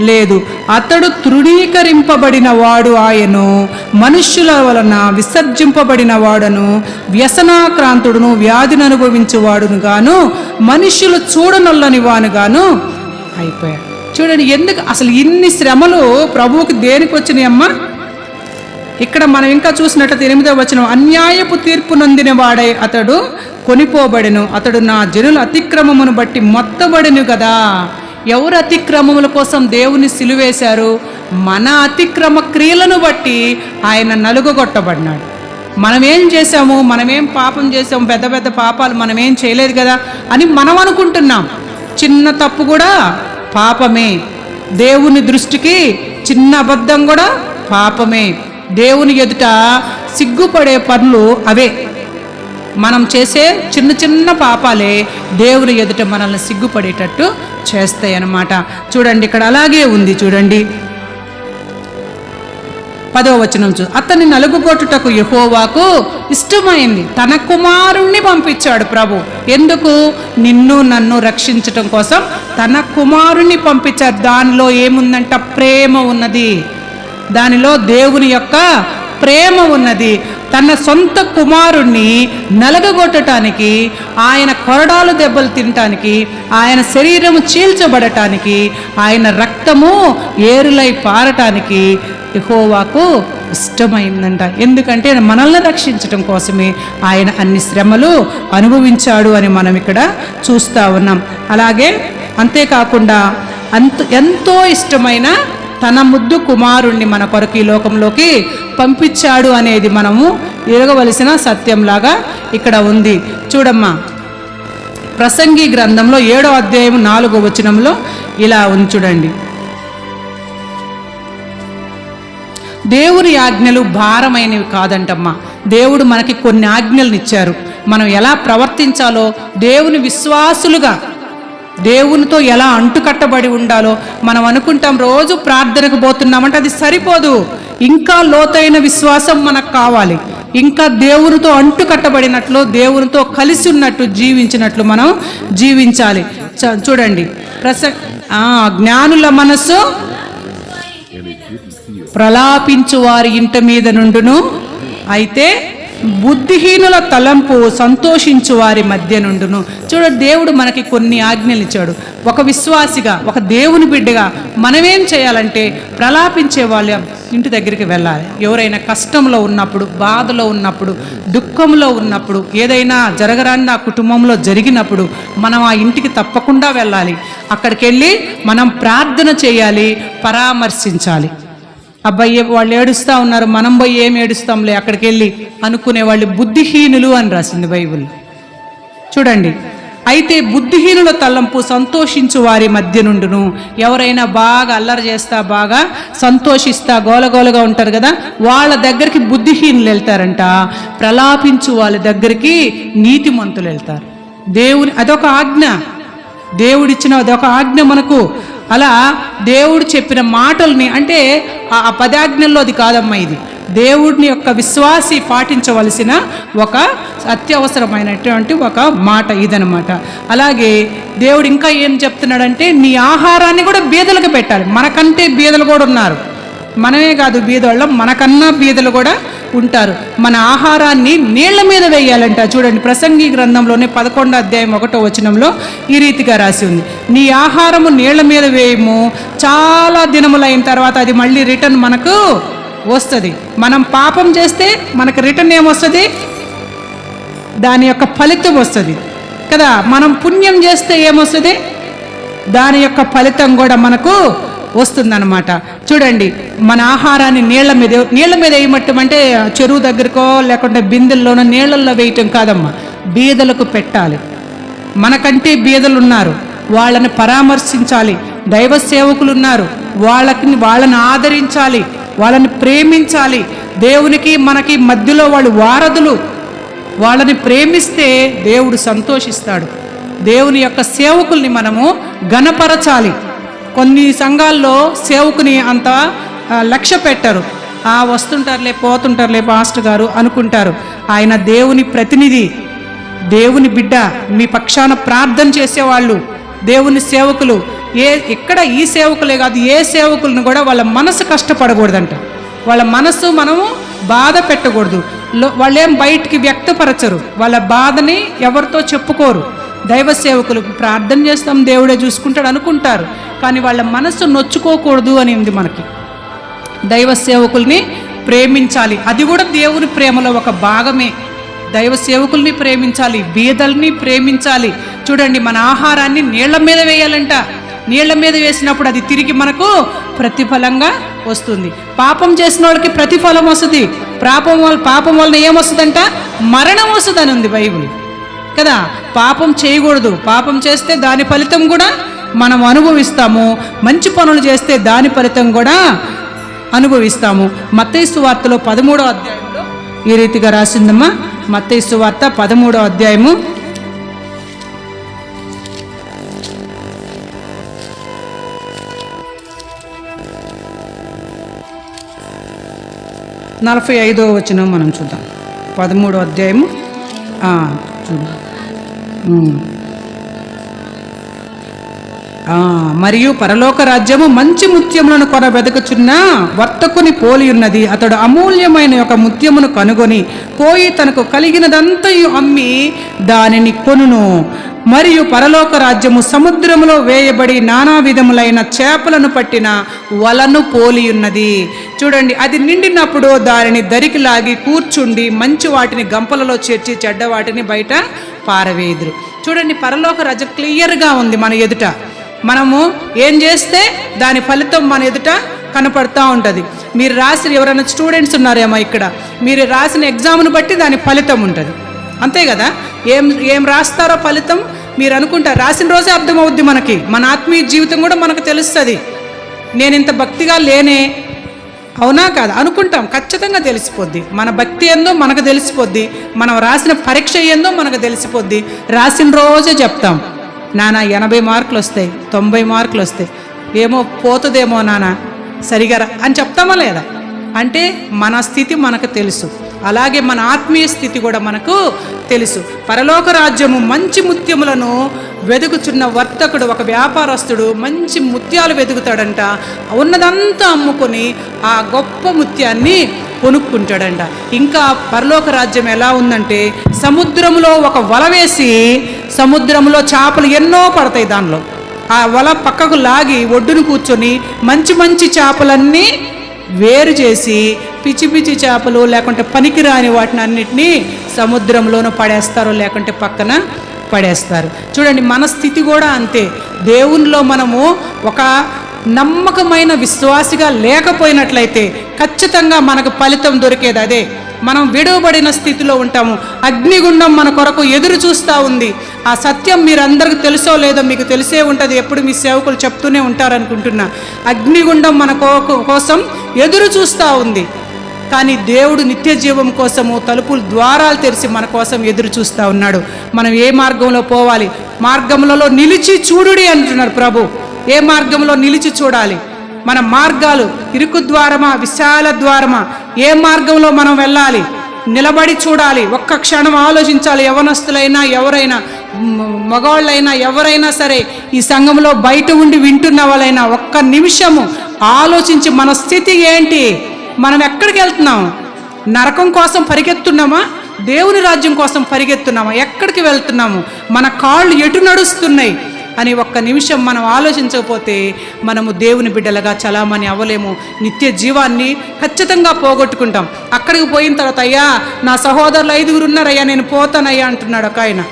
లేదు. అతడు తృణీకరింపబడిన వాడు ఆయను, మనుష్యుల వలన విసర్జింపబడిన వాడను, వ్యసనాక్రాంతుడును, వ్యాధిని అనుభవించేవాడును గాను, మనుష్యులు చూడనొల్లని వాను గాను అయిపోయాడు. చూడండి, ఎందుకు అసలు ఇన్ని శ్రమలు ప్రభువుకి దేనికి వచ్చినాయమ్మా? ఇక్కడ మనం ఇంకా చూసినట్లయితే 8వ వచనం, అన్యాయపు తీర్పు నొందిన వాడై అతడు కొనిపోబడెను, అతడు నా జనుల అతిక్రమమును బట్టి మొత్తబడెను కదా. ఎవరు అతిక్రమముల కోసం దేవుని సిలువేశారు? మన అతిక్రమ క్రియలను బట్టి ఆయన నలుగగొట్టబడినాడు. మనమేం చేశాము, మనమేం పాపం చేసాము, పెద్ద పెద్ద పాపాలు మనమేం చేయలేదు కదా అని మనం అనుకుంటున్నాం. చిన్న తప్పు కూడా పాపమే, దేవుని దృష్టికి చిన్న అబద్ధం కూడా పాపమే. దేవుని ఎదుట సిగ్గుపడే పనులు అవే. మనం చేసే చిన్న చిన్న పాపాలే దేవుని ఎదుట మనల్ని సిగ్గుపడేటట్టు చేస్తాయి అన్నమాట. చూడండి, ఇక్కడ అలాగే ఉంది. చూడండి 10వ వచనం అతన్ని నలుగుగొట్టుటకు యెహోవాకు ఇష్టమైంది, తన కుమారుణ్ణి పంపించాడు ప్రభు. ఎందుకు? నిన్ను నన్ను రక్షించటం కోసం తన కుమారుణ్ణి పంపించాడు. దానిలో ఏముందంట? ప్రేమ ఉన్నది. దానిలో దేవుని యొక్క ప్రేమ ఉన్నది. తన సొంత కుమారుణ్ణి నలగగొట్టడానికి, ఆయన కొరడాలు దెబ్బలు తినటానికి, ఆయన శరీరము చీల్చబడటానికి, ఆయన రక్తము ఏరులై పారటానికి యెహోవాకు ఇష్టమైందంట. ఎందుకంటే మనల్ని రక్షించటం కోసమే ఆయన అన్ని శ్రమలు అనుభవించాడు అని మనం ఇక్కడ చూస్తూ ఉన్నాం. అలాగే అంతేకాకుండా ఎంతో ఇష్టమైన తన ముద్దు కుమారుణ్ణి మన కొరకు ఈ లోకంలోకి పంపించాడు అనేది మనము ఎరగవలసిన సత్యంలాగా ఇక్కడ ఉంది. చూడమ్మా, ప్రసంగి గ్రంథంలో 7వ అధ్యాయం 4వ వచనంలో ఇలా ఉంది. చూడండి, దేవుని ఆజ్ఞలు భారమైనవి కాదంటమ్మా. దేవుడు మనకి కొన్ని ఆజ్ఞలను ఇచ్చారు. మనం ఎలా ప్రవర్తించాలో, దేవుని విశ్వాసులుగా దేవునితో ఎలా అంటుకట్టబడి ఉండాలో మనం అనుకుంటాం. రోజు ప్రార్థనకు పోతున్నామంటే అది సరిపోదు. ఇంకా లోతైన విశ్వాసం మనకు కావాలి. ఇంకా దేవునితో అంటుకట్టబడినట్లు, దేవునితో కలిసి ఉన్నట్టు జీవించినట్లు మనం జీవించాలి. చూడండి. జ్ఞానుల మనసు ప్రలాపించు వారి ఇంట మీద నుండును, అయితే బుద్ధిహీనుల తలంపు సంతోషించు వారి మధ్య నుండును. చూడండి, దేవుడు మనకి కొన్ని ఆజ్ఞలు ఇచ్చాడు. ఒక విశ్వాసిగా, ఒక దేవుని బిడ్డగా మనమేం చేయాలంటే ప్రలాపించే వాళ్ళ ఇంటి దగ్గరికి వెళ్ళాలి. ఎవరైనా కష్టంలో ఉన్నప్పుడు, బాధలో ఉన్నప్పుడు, దుఃఖంలో ఉన్నప్పుడు, ఏదైనా జరగరాని ఆ కుటుంబంలో జరిగినప్పుడు మనం ఆ ఇంటికి తప్పకుండా వెళ్ళాలి. అక్కడికి వెళ్ళి మనం ప్రార్థన చేయాలి, పరామర్శించాలి. అబ్బాయి వాళ్ళు ఏడుస్తూ ఉన్నారు, మనం పోయి ఏం ఏడుస్తాంలే అక్కడికి వెళ్ళి అనుకునే వాళ్ళు బుద్ధిహీనులు అని రాసింది బైబిల్. చూడండి, అయితే బుద్ధిహీనుల తలంపు సంతోషించు వారి మధ్య నుండును. ఎవరైనా బాగా అల్లరి చేస్తా, బాగా సంతోషిస్తా, గోలగోలగా ఉంటారు కదా, వాళ్ళ దగ్గరికి బుద్ధిహీనులు వెళ్తారంట. ప్రలాపించు వాళ్ళ దగ్గరికి నీతిమంతులు వెళ్తారు. అదొక ఆజ్ఞ, దేవుడిచ్చిన అదొక ఆజ్ఞ మనకు. అలా దేవుడు చెప్పిన మాటల్ని, అంటే ఆ 10 ఆజ్ఞల్లో అది కాదమ్మా, ఇది దేవుడిని యొక్క విశ్వాసి పాటించవలసిన ఒక అత్యవసరమైనటువంటి ఒక మాట ఇదనమాట. అలాగే దేవుడు ఇంకా ఏం చెప్తున్నాడంటే, నీ ఆహారాన్ని కూడా బీదలకు పెట్టాలి. మనకంటే బీదలు కూడా ఉన్నారు, మనమే కాదు బీదోళ్ళం, మనకన్నా బీదలు కూడా ఉంటారు. మన ఆహారాన్ని నీళ్ల మీద వేయాలంట. చూడండి, ప్రసంగి గ్రంథంలోనే 11వ అధ్యాయం 1వ వచనంలో ఈ రీతిగా రాసి ఉంది, నీ ఆహారము నీళ్ల మీద వేయము, చాలా దినములైన తర్వాత అది మళ్ళీ రిటర్న్ మనకు వస్తుంది. మనం పాపం చేస్తే మనకు రిటర్న్ ఏమొస్తుంది? దాని యొక్క ఫలితం వస్తుంది కదా. మనం పుణ్యం చేస్తే ఏమొస్తుంది? దాని యొక్క ఫలితం కూడా మనకు వస్తుందన్నమాట. చూడండి, మన ఆహారాన్ని నీళ్ల మీద వేయమట్టం అంటే చెరువు దగ్గరకో లేకుంటే బిందెల్లోనో నీళ్లలో వేయటం కాదమ్మా, బీదలకు పెట్టాలి. మనకంటే బీదలు ఉన్నారు, వాళ్ళని పరామర్శించాలి. దైవ సేవకులు ఉన్నారు, వాళ్ళని ఆదరించాలి, వాళ్ళని ప్రేమించాలి. దేవునికి మనకి మధ్యలో వాళ్ళు వారధులు, వాళ్ళని ప్రేమిస్తే దేవుడు సంతోషిస్తాడు. దేవుని యొక్క సేవకుల్ని మనము ఘనపరచాలి. కొన్ని సంఘాల్లో సేవకుని అంత లక్ష్య పెట్టరు. వస్తుంటారులే పోతుంటారులే పాస్టర్ గారు అనుకుంటారు. ఆయన దేవుని ప్రతినిధి, దేవుని బిడ్డ, మీ పక్షాన ప్రార్థన చేసేవాళ్ళు, దేవుని సేవకులు. ఇక్కడ ఈ సేవకులే కాదు, ఏ సేవకులను కూడా వాళ్ళ మనసు కష్టపడకూడదంట. వాళ్ళ మనసు మనము బాధ పెట్టకూడదు. వాళ్ళేం బయటికి వ్యక్తపరచరు, వాళ్ళ బాధని ఎవరితో చెప్పుకోరు. దైవ సేవకులు ప్రార్థన చేస్తాం, దేవుడే చూసుకుంటాడు అనుకుంటారు, కానీ వాళ్ళ మనసు నొచ్చుకోకూడదు అని ఉంది మనకి. దైవ సేవకుల్ని ప్రేమించాలి, అది కూడా దేవుని ప్రేమలో ఒక భాగమే. దైవ సేవకుల్ని ప్రేమించాలి, బీదల్ని ప్రేమించాలి. చూడండి, మన ఆహారాన్ని నీళ్ల మీద వేయాలంట. నీళ్ల మీద వేసినప్పుడు అది తిరిగి మనకు ప్రతిఫలంగా వస్తుంది. పాపం చేసిన వాళ్ళకి ప్రతిఫలం వస్తుంది. పాపం వలన ఏమొస్తుందంట? మరణం వస్తుందని ఉంది బైబిల్ కదా. పాపం చేయకూడదు, పాపం చేస్తే దాని ఫలితం కూడా మనం అనుభవిస్తాము. మంచి పనులు చేస్తే దాని ఫలితం కూడా అనుభవిస్తాము. మత్తయి సువార్తలో 13వ అధ్యాయంలో ఈ రీతిగా రాసిందమ్మా. మత్తయి సువార్త 13వ అధ్యాయము 45వ వచనం మనం చూద్దాం. 13వ అధ్యాయము చూద్దాం. మరియు పరలోక రాజ్యము మంచి ముత్యములను కొన వెదకుచున్న వర్తకుని పోలి ఉన్నది. అతడు అమూల్యమైన ఒక ముత్యమును కనుగొని పోయి తనకు కలిగినదంతయు అమ్మి దానిని కొనును. మరియు పరలోక రాజ్యము సముద్రములో వేయబడి నానా విధములైన చేపలను పట్టిన వలను పోలి ఉన్నది. చూడండి, అది నిండినప్పుడు దానిని దరికి లాగి కూర్చుండి మంచి వాటిని గంపలలో చేర్చి చెడ్డ వాటిని బయట పారవేయుదురు. చూడండి, పరలోక రాజ్యం క్లియర్గా ఉంది మన ఎదుట. మనము ఏం చేస్తే దాని ఫలితం మన ఎదుట కనపడుతూ ఉంటుంది. మీరు రాసిన ఎవరైనా స్టూడెంట్స్ ఉన్నారేమో ఇక్కడ, మీరు రాసిన ఎగ్జామ్ను బట్టి దాని ఫలితం ఉంటుంది, అంతే కదా. ఏం రాస్తారో ఫలితం మీరు అనుకుంటారు, రాసిన రోజే అర్థమవుద్ది మనకి. మన ఆత్మీయ జీవితం కూడా మనకు తెలుస్తుంది. నేను ఇంత భక్తిగా లేనే, అవునా కాదు అనుకుంటాం, ఖచ్చితంగా తెలిసిపోద్ది. మన భక్తి ఏందో మనకు తెలిసిపోద్ది, మనం రాసిన పరీక్ష ఏందో మనకు తెలిసిపోద్ది. రాసిన రోజే చెప్తాం, నాన్న 80 మార్కులు వస్తాయి, 90 మార్కులు వస్తాయి, ఏమో పోతుందేమో నాన్న సరిగా అని చెప్తామా లేదా? అంటే మన స్థితి మనకు తెలుసు, అలాగే మన ఆత్మీయ స్థితి కూడా మనకు తెలుసు. పరలోక రాజ్యము మంచి ముత్యములను వెదుకుచున్న వర్తకుడు, ఒక వ్యాపారస్తుడు మంచి ముత్యాలు వెతుకుతాడంట. ఉన్నదంతా అమ్ముకొని ఆ గొప్ప ముత్యాన్ని కొనుక్కుంటాడంట. ఇంకా పరలోక రాజ్యం ఎలా ఉందంటే, సముద్రంలో ఒక వల వేసి సముద్రంలో చేపలు ఎన్నో పడతాయి. దానిలో ఆ వల పక్కకు లాగి ఒడ్డును కూర్చొని మంచి మంచి చేపలన్నీ వేరు చేసి పిచ్చి పిచ్చి చేపలు లేకుంటే పనికిరాని వాటిని అన్నిటినీ సముద్రంలోనూ పడేస్తారు, లేకుంటే పక్కన పడేస్తారు. చూడండి, మన స్థితి కూడా అంతే. దేవునిలో మనము ఒక నమ్మకమైన విశ్వాసిగా లేకపోయినట్లయితే ఖచ్చితంగా మనకు ఫలితం దొరికేది అదే. మనం విడువబడిన స్థితిలో ఉంటాము. అగ్నిగుండం మన కొరకు ఎదురు చూస్తూ ఉంది. ఆ సత్యం మీరందరికీ తెలుసో లేదో మీకు తెలిసే ఉంటుంది, ఎప్పుడు మీ సేవకులు చెప్తూనే ఉంటారనుకుంటున్నా. అగ్నిగుండం మన కోసం ఎదురు చూస్తూ ఉంది. కానీ దేవుడు నిత్య జీవం కోసము తలుపులు ద్వారాలు తెరిచి మన కోసం ఎదురు చూస్తూ ఉన్నాడు. మనం ఏ మార్గంలో పోవాలి? మార్గములలో నిలిచి చూడుడి అంటున్నారు ప్రభు. ఏ మార్గంలో నిలిచి చూడాలి? మన మార్గాలు ఇరుకు ద్వారమా, విశాల ద్వారమా, ఏ మార్గంలో మనం వెళ్ళాలి? నిలబడి చూడాలి, ఒక్క క్షణం ఆలోచించాలి. యవనస్తులైనా ఎవరైనా, మగవాళ్ళైనా ఎవరైనా సరే, ఈ సంఘంలో బయట ఉండి వింటున్న వాళ్ళైనా ఒక్క నిమిషము ఆలోచించి మన స్థితి ఏంటి? మనం ఎక్కడికి వెళ్తున్నాము? నరకం కోసం పరిగెత్తున్నామా? దేవుని రాజ్యం కోసం పరిగెత్తున్నామా? ఎక్కడికి వెళ్తున్నాము? మన కాళ్ళు ఎటు నడుస్తున్నాయి అని ఒక్క నిమిషం మనం ఆలోచించకపోతే మనము దేవుని బిడ్డలుగా చలామణి అవ్వలేము. నిత్య జీవాన్ని ఖచ్చితంగా పోగొట్టుకుంటాం. అక్కడికి పోయిన తర్వాత, అయ్యా నా సహోదరులు 5 ఉన్నారయ్యా, నేను పోతానయ్యా అంటున్నాడు ఒక ఆయన.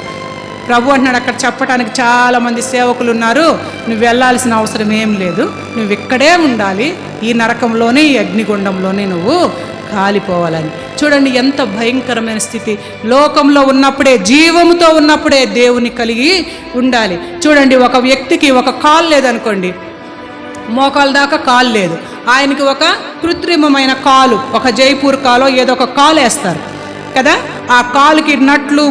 ప్రభు అంటున్నాడు, అక్కడ చెప్పడానికి చాలామంది సేవకులు ఉన్నారు, నువ్వు వెళ్ళాల్సిన అవసరం ఏం లేదు, నువ్వు ఇక్కడే ఉండాలి, ఈ నరకంలోనే ఈ అగ్నిగుండంలోనే నువ్వు కాలిపోవాలని. చూడండి ఎంత భయంకరమైన స్థితి. లోకంలో ఉన్నప్పుడే, జీవముతో ఉన్నప్పుడే దేవుని కలిగి ఉండాలి. చూడండి, ఒక వ్యక్తికి ఒక కాలు లేదనుకోండి, మోకాల దాకా కాలు లేదు, ఆయనకి ఒక కృత్రిమమైన కాలు, ఒక జైపూర్ కాలో ఏదో ఒక కాలు వేస్తారు కదా. ఆ కాలుకి నట్లు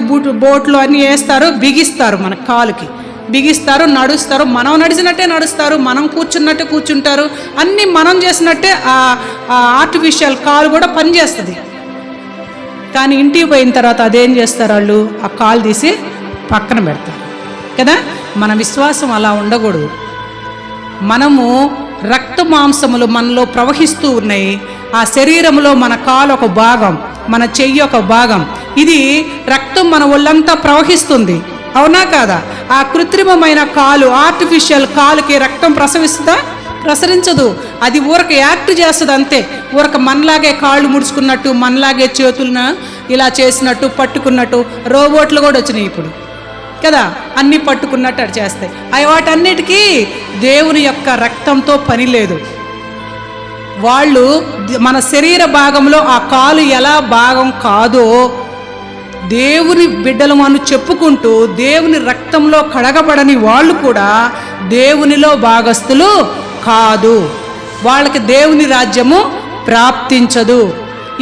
బోట్లు అన్నీ వేస్తారు, బిగిస్తారు, మన కాలుకి బిగిస్తారు, నడుస్తారు. మనం నడిచినట్టే నడుస్తారు, మనం కూర్చున్నట్టే కూర్చుంటారు, అన్నీ మనం చేసినట్టే ఆ ఆర్టిఫిషియల్ కాలు కూడా పనిచేస్తుంది. కానీ ఇంటికి పోయిన తర్వాత అదేం చేస్తారు? వాళ్ళు ఆ కాలు తీసి పక్కన పెడతారు కదా. మన విశ్వాసం అలా ఉండకూడదు. మనము రక్త మాంసములు మనలో ప్రవహిస్తూ ఉన్నాయి. ఆ శరీరంలో మన కాలు ఒక భాగం, మన చెయ్యి ఒక భాగం. ఇది రక్తం మన ఒళ్ళంతా ప్రవహిస్తుంది, అవునా కాదా? ఆ కృత్రిమమైన కాలు, ఆర్టిఫిషియల్ కాలుకి రక్తం ప్రసరించదు. అది ఊరక యాక్ట్ చేస్తుంది అంతే. ఊరక మనలాగే కాళ్ళు ముడుచుకున్నట్టు, మనలాగే చేతులను ఇలా చేసినట్టు, పట్టుకున్నట్టు. రోబోట్లు కూడా వచ్చినాయి ఇప్పుడు కదా, అన్నీ పట్టుకున్నట్టు అది చేస్తాయి. అవి వాటన్నిటికీ దేవుని యొక్క రక్తంతో పని లేదు. వాళ్ళు మన శరీర భాగంలో ఆ కాలు ఎలా భాగం కాదో, దేవుని బిడ్డలు అని చెప్పుకుంటూ దేవుని రక్తంలో కడగబడని వాళ్ళు కూడా దేవునిలో భాగస్థులు కాదు. వాళ్ళకి దేవుని రాజ్యము ప్రాప్తించదు.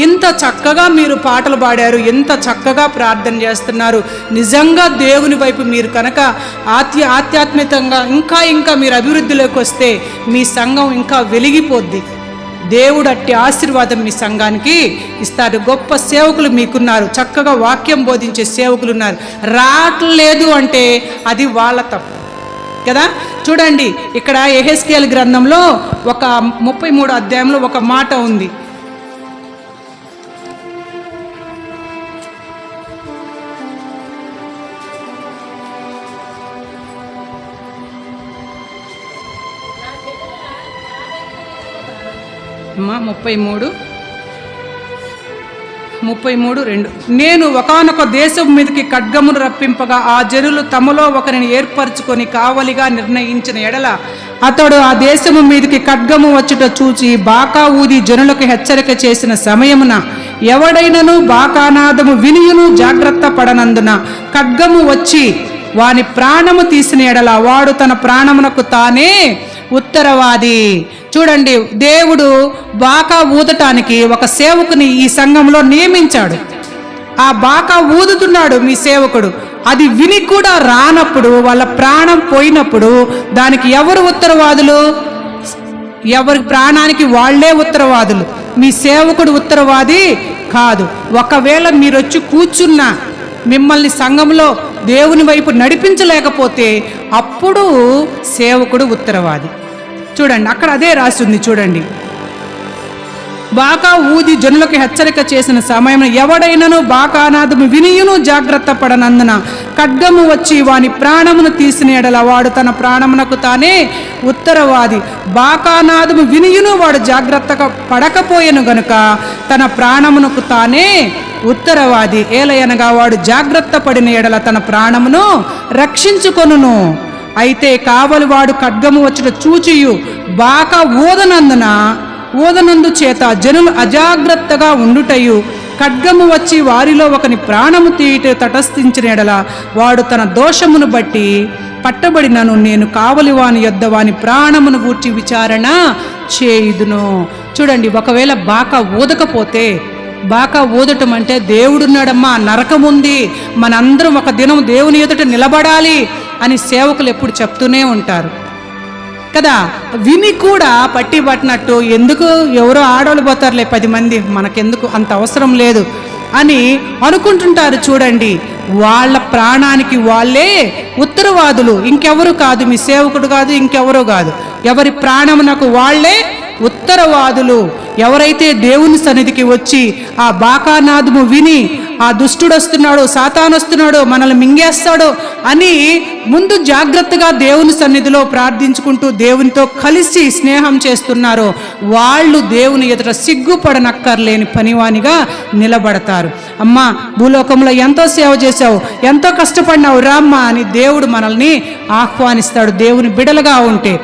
ఇంత చక్కగా మీరు పాటలు పాడారు, ఎంత చక్కగా ప్రార్థన చేస్తున్నారు. నిజంగా దేవుని వైపు మీరు కనుక ఆధ్యాత్మికంగా ఇంకా మీరు అభివృద్ధిలోకి వస్తే మీ సంఘం ఇంకా వెలిగిపోద్ది. దేవుడు అట్టి ఆశీర్వాదం మీ సంఘానికి ఇస్తారు. గొప్ప సేవకులు మీకున్నారు, చక్కగా వాక్యం బోధించే సేవకులు ఉన్నారు. రావట్లేదు అంటే అది వాళ్ళ తప్పు కదా. చూడండి, ఇక్కడ యెహెజ్కేలు గ్రంథంలో ఒక 33 అధ్యాయంలో ఒక మాట ఉంది. అమ్మా 33:2 నేను ఒకానొక దేశం మీదకి ఖడ్గమును రప్పింపగా ఆ జనులు తమలో ఒకరిని ఏర్పరచుకొని కావలిగా నిర్ణయించిన ఎడల అతడు ఆ దేశము మీదకి ఖడ్గము వచ్చుట చూచి బాకా ఊది జనులకు హెచ్చరిక చేసిన సమయమున ఎవడైనను బాకానాదము వినియును జాగ్రత్త పడనందున ఖడ్గము వచ్చి వాని ప్రాణము తీసిన ఎడల వాడు తన ప్రాణమునకు తానే ఉత్తరవాది. చూడండి, దేవుడు బాకా ఊదటానికి ఒక సేవకుని ఈ సంఘంలో నియమించాడు. ఆ బాకా ఊదుతున్నాడు మీ సేవకుడు. అది విని కూడా రానప్పుడు, వాళ్ళ ప్రాణం పోయినప్పుడు దానికి ఎవరు ఉత్తరవాదులు? ఎవరి ప్రాణానికి వాళ్లే ఉత్తరవాదులు. మీ సేవకుడు ఉత్తరవాది కాదు. ఒకవేళ మీరు వచ్చి కూర్చున్నా మిమ్మల్ని సంఘంలో దేవుని వైపు నడిపించలేకపోతే అప్పుడు సేవకుడు ఉత్తరవాది. చూడండి అక్కడ అదే రాసింది. చూడండి, బాకా ఊది జనులకు హెచ్చరిక చేసిన సమయంలో ఎవడైనను బాకానాదము వినియును జాగ్రత్త పడనందున ఖడ్గము వచ్చి వాని ప్రాణమును తీసిన ఎడల వాడు తన ప్రాణమునకు తానే ఉత్తరవాది. బాకానాదము వినియును వాడు జాగ్రత్తగా పడకపోయెను గనుక తన ప్రాణమునకు తానే ఉత్తరవాది. ఏలయనగా వాడు జాగ్రత్త పడిన ఎడల తన ప్రాణమును రక్షించుకొనును. అయితే కావలి వాడు ఖడ్గము వచ్చుట చూచియు బాకా ఊదనందు చేత జనులు అజాగ్రత్తగా ఉండుటయు ఖడ్గము వచ్చి వారిలో ఒకని ప్రాణము తీయట తటస్థించిన ఎడల వాడు తన దోషమును బట్టి పట్టబడినను నేను కావలి వాని యొద్ద వాని ప్రాణమును గూర్చి విచారణ చేయుదును. చూడండి, ఒకవేళ బాకా ఊదకపోతే, బాకా ఊదటం అంటే దేవుడున్నాడమ్మా, నరకముంది, మనందరం ఒక దినం దేవుని ఎదుట నిలబడాలి అని సేవకులు ఎప్పుడు చెప్తూనే ఉంటారు కదా. విని కూడా పట్టి పట్టినట్టు ఎందుకు ఎవరో ఆడవాళ్ళు పోతారులే 10 మంది, మనకెందుకు అంత అవసరం లేదు అని అనుకుంటుంటారు. చూడండి, వాళ్ళ ప్రాణానికి వాళ్ళే ఉత్తరవాదులు, ఇంకెవరు కాదు. మీ సేవకుడు కాదు, ఇంకెవరు కాదు. ఎవరి ప్రాణమునకు వాళ్ళే ఉత్తరవాదులు. ఎవరైతే దేవుని సన్నిధికి వచ్చి ఆ బాకానాదము విని ఆ దుష్టుడు వస్తున్నాడు, సాతాను వస్తున్నాడు, మనల్ని మింగేస్తాడు అని ముందు జాగ్రత్తగా దేవుని సన్నిధిలో ప్రార్థించుకుంటూ దేవునితో కలిసి స్నేహం చేస్తున్నారో వాళ్ళు దేవుని ఎదుట సిగ్గుపడనక్కర్లేని పనివానిగా నిలబడతారు. అమ్మా, భూలోకంలో ఎంతో సేవ చేశావు, ఎంతో కష్టపడినావు, రామ్మా అని దేవుడు మనల్ని ఆహ్వానిస్తాడు. దేవుని బిడలుగా ఉంటే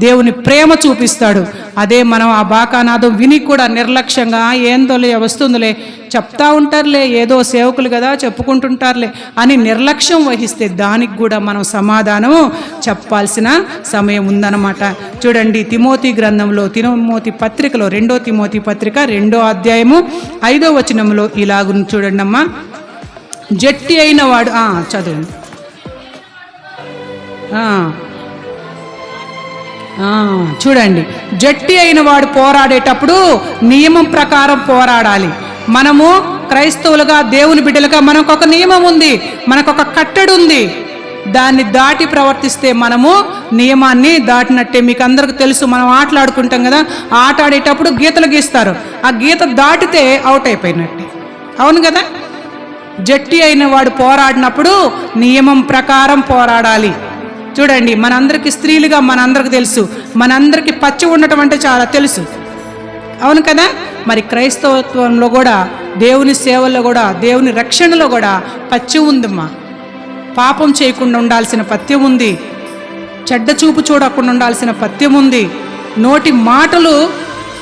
దేవుని ప్రేమ చూపిస్తాడు. అదే మనం ఆ బాకానాదం విని కూడా నిర్లక్ష్యంగా ఏందోలే వస్తుందిలే, చెప్తా ఉంటారులే, ఏదో సేవకులు కదా చెప్పుకుంటుంటారులే అని నిర్లక్ష్యం వహిస్తే దానికి కూడా మనం సమాధానం చెప్పాల్సిన సమయం ఉందన్నమాట. చూడండి, తిమోతి గ్రంథంలో, తిమోతి పత్రికలో, 2వ తిమోతి పత్రిక 2వ అధ్యాయము 5వ వచనంలో ఇలాగుంది. చూడండి అమ్మా, జట్టి అయిన వాడు చదువు చూడండి, జట్టి అయిన వాడు పోరాడేటప్పుడు నియమం ప్రకారం పోరాడాలి. మనము క్రైస్తవులుగా, దేవుని బిడ్డలుగా మనకొక నియమం ఉంది, మనకొక కట్టడి ఉంది. దాన్ని దాటి ప్రవర్తిస్తే మనము నియమాన్ని దాటినట్టే. మీకు అందరికి తెలుసు, మనం ఆటలాడుకుంటాం కదా, ఆట ఆడేటప్పుడు గీతలు గీస్తారు, ఆ గీత దాటితే అవుట్ అయిపోయినట్టే, అవును కదా. జట్టి అయిన వాడు పోరాడినప్పుడు నియమం ప్రకారం పోరాడాలి. చూడండి, మనందరికి స్త్రీలుగా మనందరికి తెలుసు, మనందరికి పచ్చి ఉండటం అంటే చాలా తెలుసు, అవును కదా. మరి క్రైస్తవత్వంలో కూడా, దేవుని సేవల్లో కూడా, దేవుని రక్షణలో కూడా పచ్చి ఉందమ్మా. పాపం చేయకుండా ఉండాల్సిన పథ్యం ఉంది, చెడ్డ చూపు చూడకుండా ఉండాల్సిన పథ్యం ఉంది, నోటి మాటలు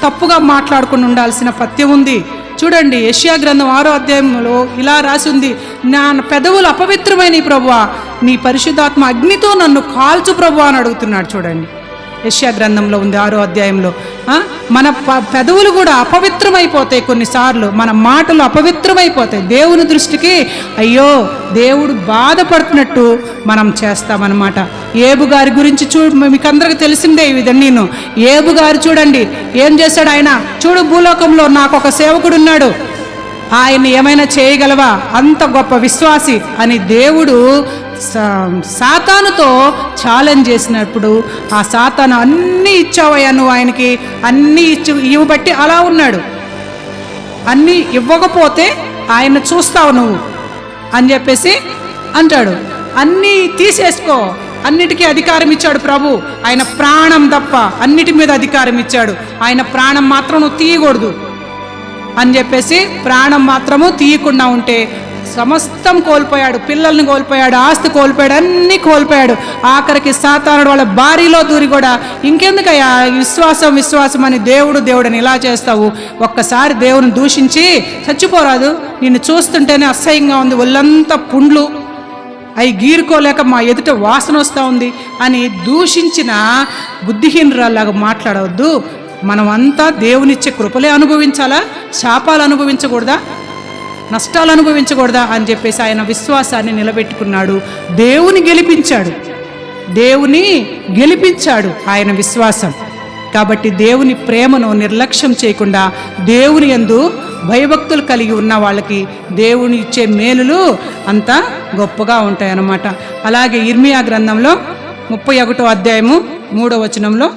తప్పుగా మాట్లాడకుండా ఉండాల్సిన పథ్యం ఉంది. చూడండి, యెషయా గ్రంథం 6వ అధ్యాయంలో ఇలా రాసి ఉంది, నా పెదవులు అపవిత్రమైన ప్రభువా, నీ పరిశుద్ధాత్మ అగ్నితో నన్ను కాల్చు ప్రభువా అని అడుగుతున్నాడు. చూడండి, యెషయా గ్రంథంలో ఉంది 6వ అధ్యాయంలో. మన పెదవులు కూడా అపవిత్రమైపోతాయి, కొన్నిసార్లు మన మాటలు అపవిత్రమైపోతాయి. దేవుని దృష్టికి అయ్యో, దేవుడు బాధపడుతున్నట్టు మనం చేస్తామన్నమాట. ఏబు గారి గురించి మీకు అందరికి తెలిసిందే ఇదండి. నేను ఏబు గారు చూడండి ఏం చేశాడు ఆయన. చూడు, భూలోకంలో నాకు ఒక సేవకుడు ఉన్నాడు, ఆయన ఏమైనా చేయగలవా, అంత గొప్ప విశ్వాసి అని దేవుడు సాతానుతో ఛాలెంజ్ చేసినప్పుడు, ఆ సాతాను అన్నీ ఇచ్చావయ్యా నువ్వు ఆయనకి, అన్నీ ఇవ్వబట్టి అలా ఉన్నాడు, అన్నీ ఇవ్వకపోతే ఆయన చూస్తావు నువ్వు అని చెప్పేసి అంటాడు. అన్నీ తీసేసుకో, అన్నిటికీ అధికారం ఇచ్చాడు ప్రభు. ఆయన ప్రాణం తప్ప అన్నిటి మీద అధికారం ఇచ్చాడు. ఆయన ప్రాణం మాత్రం నువ్వు తీయకూడదు అని చెప్పేసి ప్రాణం మాత్రము తీయకుండా ఉంటే సమస్తం కోల్పోయాడు. పిల్లల్ని కోల్పోయాడు, ఆస్తి కోల్పోయాడు, అన్నీ కోల్పోయాడు. ఆఖరికి సాతానుడు వాళ్ళ భార్యలో దూరి కూడా ఇంకెందుకయ్యా విశ్వాసం అని దేవుడని ఇలా చేస్తావు, ఒక్కసారి దేవుని దూషించి చచ్చిపోరాదు, నిన్ను చూస్తుంటేనే అసహ్యంగా ఉంది, ఒళ్ళంతా పుండ్లు, అవి గీరుకోలేక మా ఎదుట వాసన వస్తూ ఉంది అని దూషించిన బుద్ధిహీనరాల్లాగా మాట్లాడవద్దు. మనమంతా దేవునిచ్చే కృపలే అనుభవించాలా, శాపాలు అనుభవించకూడదా, నష్టాలు అనుభవించకూడదా అని చెప్పేసి ఆయన విశ్వాసాన్ని నిలబెట్టుకున్నాడు. దేవుని గెలిపించాడు ఆయన విశ్వాసం. కాబట్టి దేవుని ప్రేమను నిర్లక్ష్యం చేయకుండా దేవుని యందు భయభక్తులు కలిగి ఉన్న వాళ్ళకి దేవుని ఇచ్చే మేలులు అంత గొప్పగా ఉంటాయన్నమాట. అలాగే ఇర్మియా గ్రంథంలో 31వ అధ్యాయము 3వ వచనంలో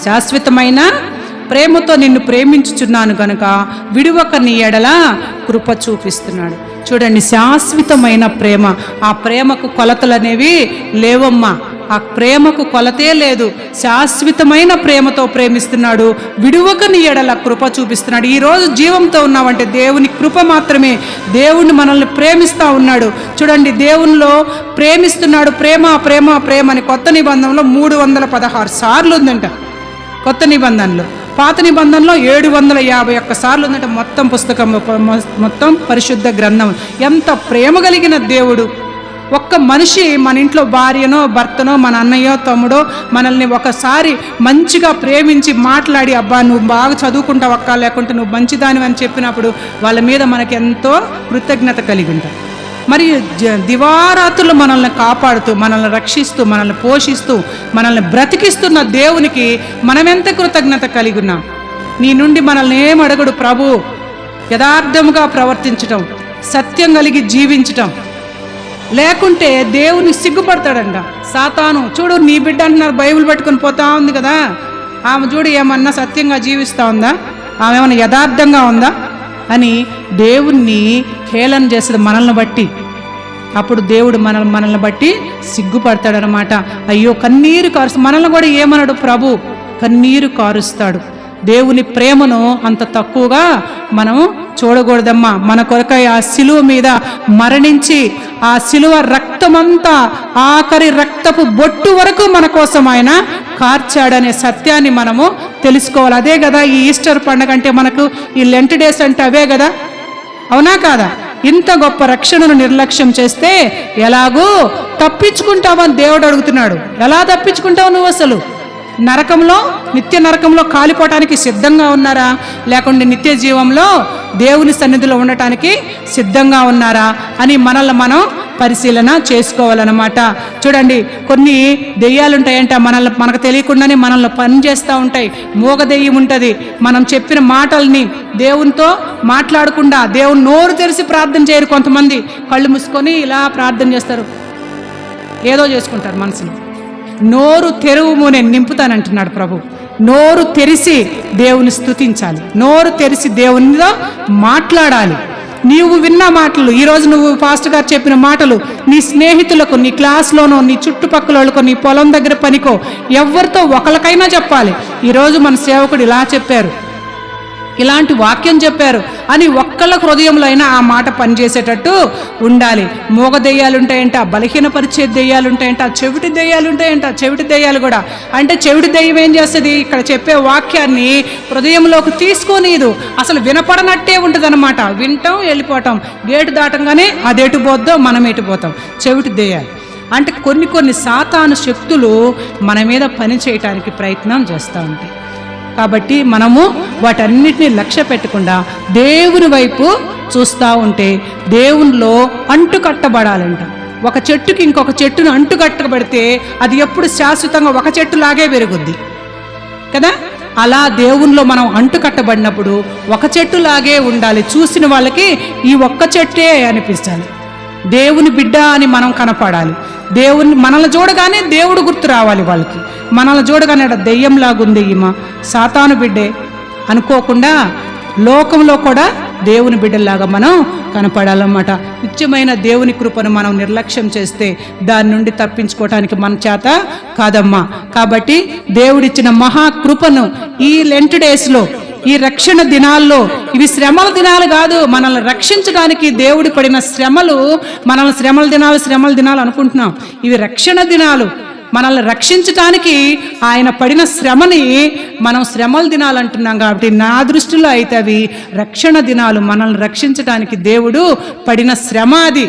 శాశ్వతమైన ప్రేమతో నిన్ను ప్రేమించుచున్నాను కనుక విడువక నీ ఎడల కృప చూపిస్తున్నాడు. చూడండి, శాశ్వతమైన ప్రేమ. ఆ ప్రేమకు కొలతలు అనేవి లేవమ్మా. ఆ ప్రేమకు కొలతే లేదు. శాశ్వతమైన ప్రేమతో ప్రేమిస్తున్నాడు. విడువక నీ ఎడల కృప చూపిస్తున్నాడు. ఈరోజు జీవంతో ఉన్నామంటే దేవుని కృప మాత్రమే. దేవుణ్ణి మనల్ని ప్రేమిస్తూ ఉన్నాడు. చూడండి, దేవునిలో ప్రేమిస్తున్నాడు. ప్రేమ ప్రేమ ప్రేమ అని కొత్త నిబంధనలో 316 సార్లు ఉందంట. కొత్త నిబంధనలో, పాత నిబంధనలో 751 సార్లు ఉందంట. మొత్తం పుస్తకం, మొత్తం పరిశుద్ధ గ్రంథం. ఎంత ప్రేమ కలిగిన దేవుడు! ఒక్క మనిషి మన ఇంట్లో భార్యనో భర్తనో మన అన్నయ్యో తమ్ముడో మనల్ని ఒకసారి మంచిగా ప్రేమించి మాట్లాడి, అబ్బా నువ్వు బాగా చదువుకుంటావు అక్క, లేకుంటే నువ్వు మంచిదాని అని చెప్పినప్పుడు వాళ్ళ మీద మనకి ఎంతో కృతజ్ఞత కలిగి ఉంటాం. మరి దివారాత్రులు మనల్ని కాపాడుతూ, మనల్ని రక్షిస్తూ, మనల్ని పోషిస్తూ, మనల్ని బ్రతికిస్తున్న దేవునికి మనమెంత కృతజ్ఞత కలిగి ఉన్నాం. నీ నుండి మనల్ని ఏం అడగడు ప్రభు. యథార్థముగా ప్రవర్తించటం, సత్యం కలిగి జీవించటం. లేకుంటే దేవుని సిగ్గుపడతాడంట సాతాను. చూడు, నీ బిడ్డ అంటున్నారు, బైబిల్ పట్టుకొని పోతా ఉంది కదా, ఆమె చూడు ఏమన్నా సత్యంగా జీవిస్తూ ఉందా, ఆమె ఏమన్నా యథార్థంగా ఉందా అని దేవుణ్ణి హేళన చేస్తుంది మనల్ని బట్టి. అప్పుడు దేవుడు మనల్ని బట్టి సిగ్గుపడతాడనమాట. అయ్యో కన్నీరు కారుస్తాడు. మనల్ని కూడా ఏమన్నాడు ప్రభు? కన్నీరు కారుస్తాడు. దేవుని ప్రేమను అంత తక్కువగా మనం చూడకూడదమ్మా. మన కొరకై ఆ శిలువ మీద మరణించి, ఆ శిలువ రక్తమంతా ఆఖరి రక్తపు బొట్టు వరకు మన కోసం ఆయన కార్చాడనే సత్యాన్ని మనము తెలుసుకోవాలి. అదే కదా ఈ ఈస్టర్ పండుగ అంటే, మనకు ఈ లెంట్ డేస్ అంటే అవే కదా, అవునా కాదా? ఇంత గొప్ప రక్షణను నిర్లక్ష్యం చేస్తే ఎలాగూ తప్పించుకుంటావని దేవుడు అడుగుతున్నాడు. ఎలా తప్పించుకుంటావు నువ్వు? అసలు నరకంలో, నిత్య నరకంలో కాలిపోవటానికి సిద్ధంగా ఉన్నారా, లేకుంటే నిత్య జీవంలో దేవుని సన్నిధిలో ఉండటానికి సిద్ధంగా ఉన్నారా అని మనల్ని మనం పరిశీలన చేసుకోవాలన్నమాట. చూడండి, కొన్ని దెయ్యాలు ఉంటాయంట, మనకు తెలియకుండానే మనల్ని పని చేస్తూ ఉంటాయి. మూగ దెయ్యం ఉంటుంది. మనం చెప్పిన మాటల్ని దేవునితో మాట్లాడకుండా, దేవుని నోరు తెరిచి ప్రార్థన చేయరు. కొంతమంది కళ్ళు మూసుకొని ఇలా ప్రార్థన చేస్తారు, ఏదో చేసుకుంటారు మనసులో. నోరు తెరువు, నేను నింపుతానంటున్నాడు ప్రభు. నోరు తెరిచి దేవుని స్తుతించాలి. నోరు తెరిచి దేవునితో మాట్లాడాలి. నీవు విన్న మాటలు, ఈరోజు నువ్వు పాస్టర్ గారు చెప్పిన మాటలు నీ స్నేహితులకు, నీ క్లాస్లోనో, నీ చుట్టుపక్కల వాళ్ళకో, నీ పొలం దగ్గర పనికో, ఎవరితో ఒకరికైనా చెప్పాలి. ఈరోజు మన సేవకుడు ఇలా చెప్పారు, ఇలాంటి వాక్యం చెప్పారు అని ఒక్కళ్ళ హృదయంలో అయినా ఆ మాట పనిచేసేటట్టు ఉండాలి. మూగ దెయ్యాలు ఉంటాయంట, బలహీనపరిచే దెయ్యాలు ఉంటాయంట, చెవిటి దెయ్యాలు ఉంటాయంట. చెవిటి దెయ్యాలు కూడా అంటే, చెవిటి దెయ్యం ఏం చేస్తుంది? ఇక్కడ చెప్పే వాక్యాన్ని హృదయంలోకి తీసుకోనీదు. అసలు వినపడనట్టే ఉంటుంది అనమాట. వింటాం, వెళ్ళిపోవటం, గేటు దాటంగానే అది ఎటు పోద్దో మనం ఎటు పోతాం. చెవిటి దెయ్యాలు అంటే కొన్ని సాతాను శక్తులు మన మీద పని చేయటానికి ప్రయత్నం చేస్తూ ఉంటాయి. కాబట్టి మనము వాటన్నిటిని లక్ష్య పెట్టకుండా దేవుని వైపు చూస్తూ ఉంటే దేవునిలో అంటుకట్టబడాలంట. ఒక చెట్టుకి ఇంకొక చెట్టును అంటుకట్టబడితే అది ఎప్పుడు శాశ్వతంగా ఒక చెట్టులాగే పెరుగుద్ది కదా. అలా దేవునిలో మనం అంటుకట్టబడినప్పుడు ఒక చెట్టులాగే ఉండాలి. చూసిన వాళ్ళకి ఈ ఒక్క చెట్టే అనిపించాలి. దేవుని బిడ్డ అని మనం కనపడాలి. దేవుని మనల్ని చూడగానే దేవుడు గుర్తు రావాలి వాళ్ళకి. మనల్ని చూడగానే దెయ్యంలాగుంది ఈమె, సాతాను బిడ్డే అనుకోకుండా లోకంలో కూడా దేవుని బిడ్డలాగా మనం కనపడాలన్నమాట. నిత్యమైన దేవుని కృపను మనం నిర్లక్ష్యం చేస్తే దాని నుండి తప్పించుకోవటానికి మన చేత కాదమ్మా. కాబట్టి దేవుడిచ్చిన మహాకృపను ఈ లెంట్ డేస్లో, ఈ రక్షణ దినాల్లో, ఇవి శ్రమల దినాలు కాదు, మనల్ని రక్షించడానికి దేవుడు పడిన శ్రమలు. మనల్ని శ్రమల దినాలు అనుకుంటున్నాం, ఇవి రక్షణ దినాలు. మనల్ని రక్షించటానికి ఆయన పడిన శ్రమని మనం శ్రమల దినాలు అంటున్నాం. కాబట్టి నా దృష్టిలో అయితే అవి రక్షణ దినాలు. మనల్ని రక్షించటానికి దేవుడు పడిన శ్రమ అది.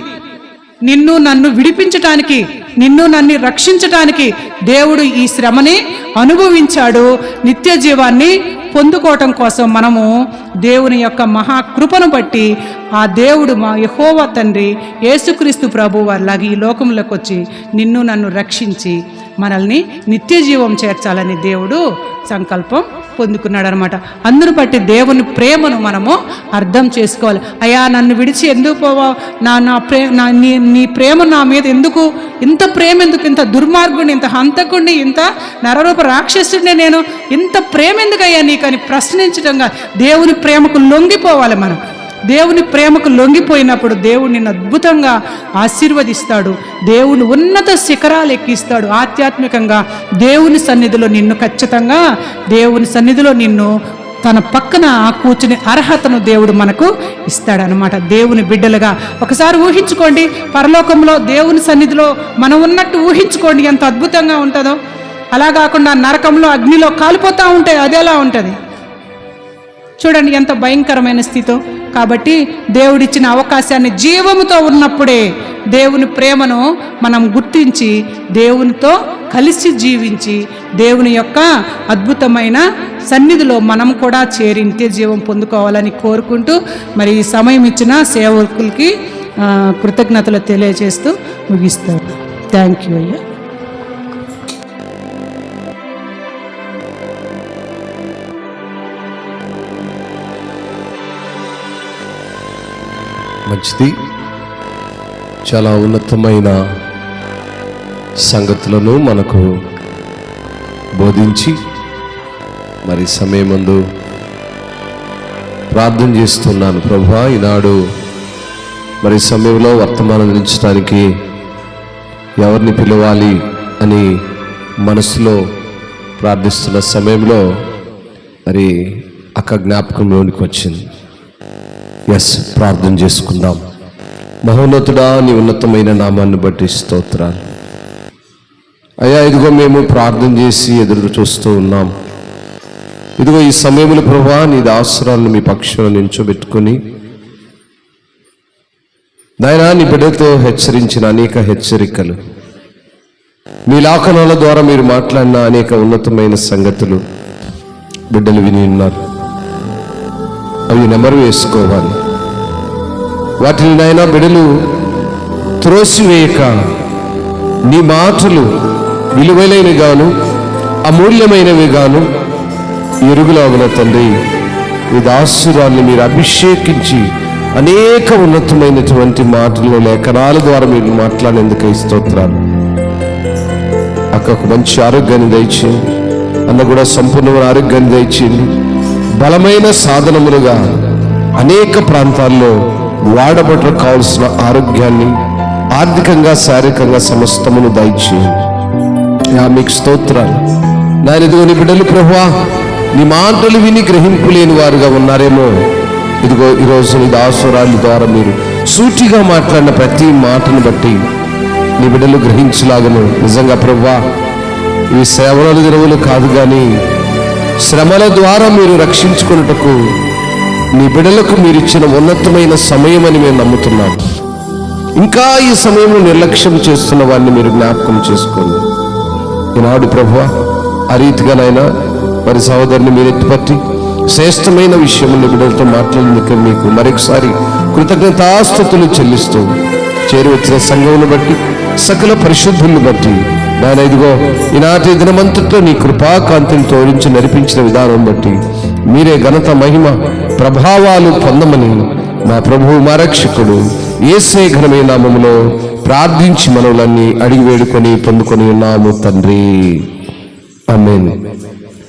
నిన్ను నన్ను విడిపించటానికి, నిన్ను నన్ను రక్షించటానికి దేవుడు ఈ శ్రమని అనుభవించాడు. నిత్య జీవాన్ని పొందుకోవటం కోసం మనము దేవుని యొక్క మహాకృపను బట్టి ఆ దేవుడు మా యెహోవా తండ్రి యేసుక్రీస్తు ప్రభు వారిలాగా ఈ లోకంలోకి వచ్చి నిన్ను నన్ను రక్షించి మనల్ని నిత్య జీవం చేర్చాలని దేవుడు సంకల్పం పొందుకున్నాడు అనమాట. అందును బట్టి దేవుని ప్రేమను మనము అర్థం చేసుకోవాలి. అయ్యా, నన్ను విడిచి ఎందుకు పోవా, నీ ప్రేమ నా మీద ఎందుకు, ఇంత ప్రేమ ఎందుకు, ఇంత దుర్మార్గుడిని, ఇంత హంతకుడిని, ఇంత నరరూప రాక్షసుడిని నేను ఇంత ప్రేమ ఎందుకయ్యా నీకని ప్రశ్నించడంగా దేవుని ప్రేమకు లొంగిపోవాలి. మనం దేవుని ప్రేమకు లొంగిపోయినప్పుడు దేవుడు నిన్ను అద్భుతంగా ఆశీర్వదిస్తాడు. దేవుని ఉన్నత శిఖరాలు ఎక్కిస్తాడు. ఆధ్యాత్మికంగా దేవుని సన్నిధిలో నిన్ను ఖచ్చితంగా దేవుని సన్నిధిలో నిన్ను తన పక్కన కూర్చుని అర్హతను దేవుడు మనకు ఇస్తాడనమాట. దేవుని బిడ్డలుగా ఒకసారి ఊహించుకోండి, పరలోకంలో దేవుని సన్నిధిలో మనం ఉన్నట్టు ఊహించుకోండి, ఎంత అద్భుతంగా ఉంటుందో. అలా కాకుండా నరకంలో అగ్నిలో కాలిపోతూ ఉంటాయి, అది ఎలా ఉంటుంది చూడండి, ఎంత భయంకరమైన స్థితో. కాబట్టి దేవుడిచ్చిన అవకాశాన్ని జీవముతో ఉన్నప్పుడే దేవుని ప్రేమను మనం గుర్తించి దేవునితో కలిసి జీవించి దేవుని యొక్క అద్భుతమైన సన్నిధిలో మనం కూడా చేరి నిత్య జీవం పొందుకోవాలని కోరుకుంటూ మరి ఈ సమయం ఇచ్చిన సేవకులకి కృతజ్ఞతలు తెలియజేస్తూ ముగిస్తాను. థ్యాంక్ యూ అయ్యా. మంచిది. చాలా ఉన్నతమైన సంగతులను మనకు బోధించి మరి సమయమందు ప్రార్థన చేస్తున్నాను. ప్రభువా, ఈనాడు మరి సమయంలో వర్తమానం అందించడానికి ఎవరిని పిలవాలి అని మనసులో ప్రార్థిస్తున్న సమయంలో మరి అక్క జ్ఞాపకంలోనికి వచ్చింది. ప్రార్థన చేసుకుందాం. మహోన్నతుడా, నీ ఉన్నతమైన నామాన్ని బట్టి స్తోత్రాలు అయ్యా. ఇదిగో మేము ప్రార్థన చేసి ఎదురు చూస్తూ ఉన్నాం. ఇదిగో ఈ సమయంలో ప్రభువా, నీ దాసురాలను మీ పక్షంలో నిల్చోబెట్టుకుని నాయనా, నీ బిడ్డతో హెచ్చరించిన అనేక హెచ్చరికలు, మీ లేఖనాల ద్వారా మీరు మాట్లాడిన అనేక ఉన్నతమైన సంగతులు బిడ్డలు విని ఉన్నారు. అవి నెమరు వేసుకోవాలి. వాటిని నాయనా బిడ్డలు త్రోసివేయక నీ మాటలు విలువైనవి గాను అమూల్యమైనవి గాను ఎరుగులాగున తండ్రి, ఈ దాసురాల్ని మీరు అభిషేకించి అనేక ఉన్నతమైనటువంటి మాటలు లేఖనాల ద్వారా మీరు మాట్లాడేందుకు స్తోత్రాలు. అక్కకు మంచి ఆరోగ్యాన్ని దయచేయండి. అన్న కూడా సంపూర్ణమైన ఆరోగ్యాన్ని దయచేయండి. బలమైన సాధనములుగా అనేక ప్రాంతాల్లో వాడబట్ట కావాల్సిన ఆరోగ్యాన్ని ఆర్థికంగా శారీరకంగా సమస్తమును దయచేయండి. మీకు స్తోత్రాలు నాయన. ఇదిగో నీ బిడ్డలు ప్రభువా, నీ మాటలు విని గ్రహింపు లేని వారుగా ఉన్నారేమో. ఇదిగో ఈరోజు నీ దాసురాలి ద్వారా మీరు సూటిగా మాట్లాడిన ప్రతి మాటను బట్టి నీ బిడ్డలు గ్రహించలాగను. నిజంగా ప్రభువా, ఇవి సేవల దినములు కాదు కానీ శ్రమల ద్వారా మీరు రక్షించుకున్నటకు నీ బిడ్డలకు మీరు ఇచ్చిన ఉన్నతమైన సమయం అని మేము నమ్ముతున్నాము. ఇంకా ఈ సమయంలో నిర్లక్ష్యం చేస్తున్న వారిని మీరు జ్ఞాపకం చేసుకోండి. ఈనాడు ప్రభువా, ఆ రీతిగానైనా మరి సహోదరుని మీరు ఎత్తుపట్టి శ్రేష్టమైన విషయములు బిడ్డలతో మాట్లాడేందుకు మీకు మరొకసారి కృతజ్ఞతాస్తుతులు చెల్లిస్తూ చేరి వచ్చిన సంఘమును బట్టి సకల పరిశుద్ధులను బట్టి నాయన ఇదిగో ఈనాటి దినమంతట్లో నీ కృపాకాంతిని తోడించి నడిపించిన విధానం బట్టి మీరే ఘనత మహిమ ప్రభావాలు పొందమని మా ప్రభువు మా రక్షకుడు యేసే ఘనమైన నామములో ప్రార్థించి మనవులన్నీ అడిగి వేడుకొని పొందుకొని ఉన్నాము తండ్రి. ఆమేన్.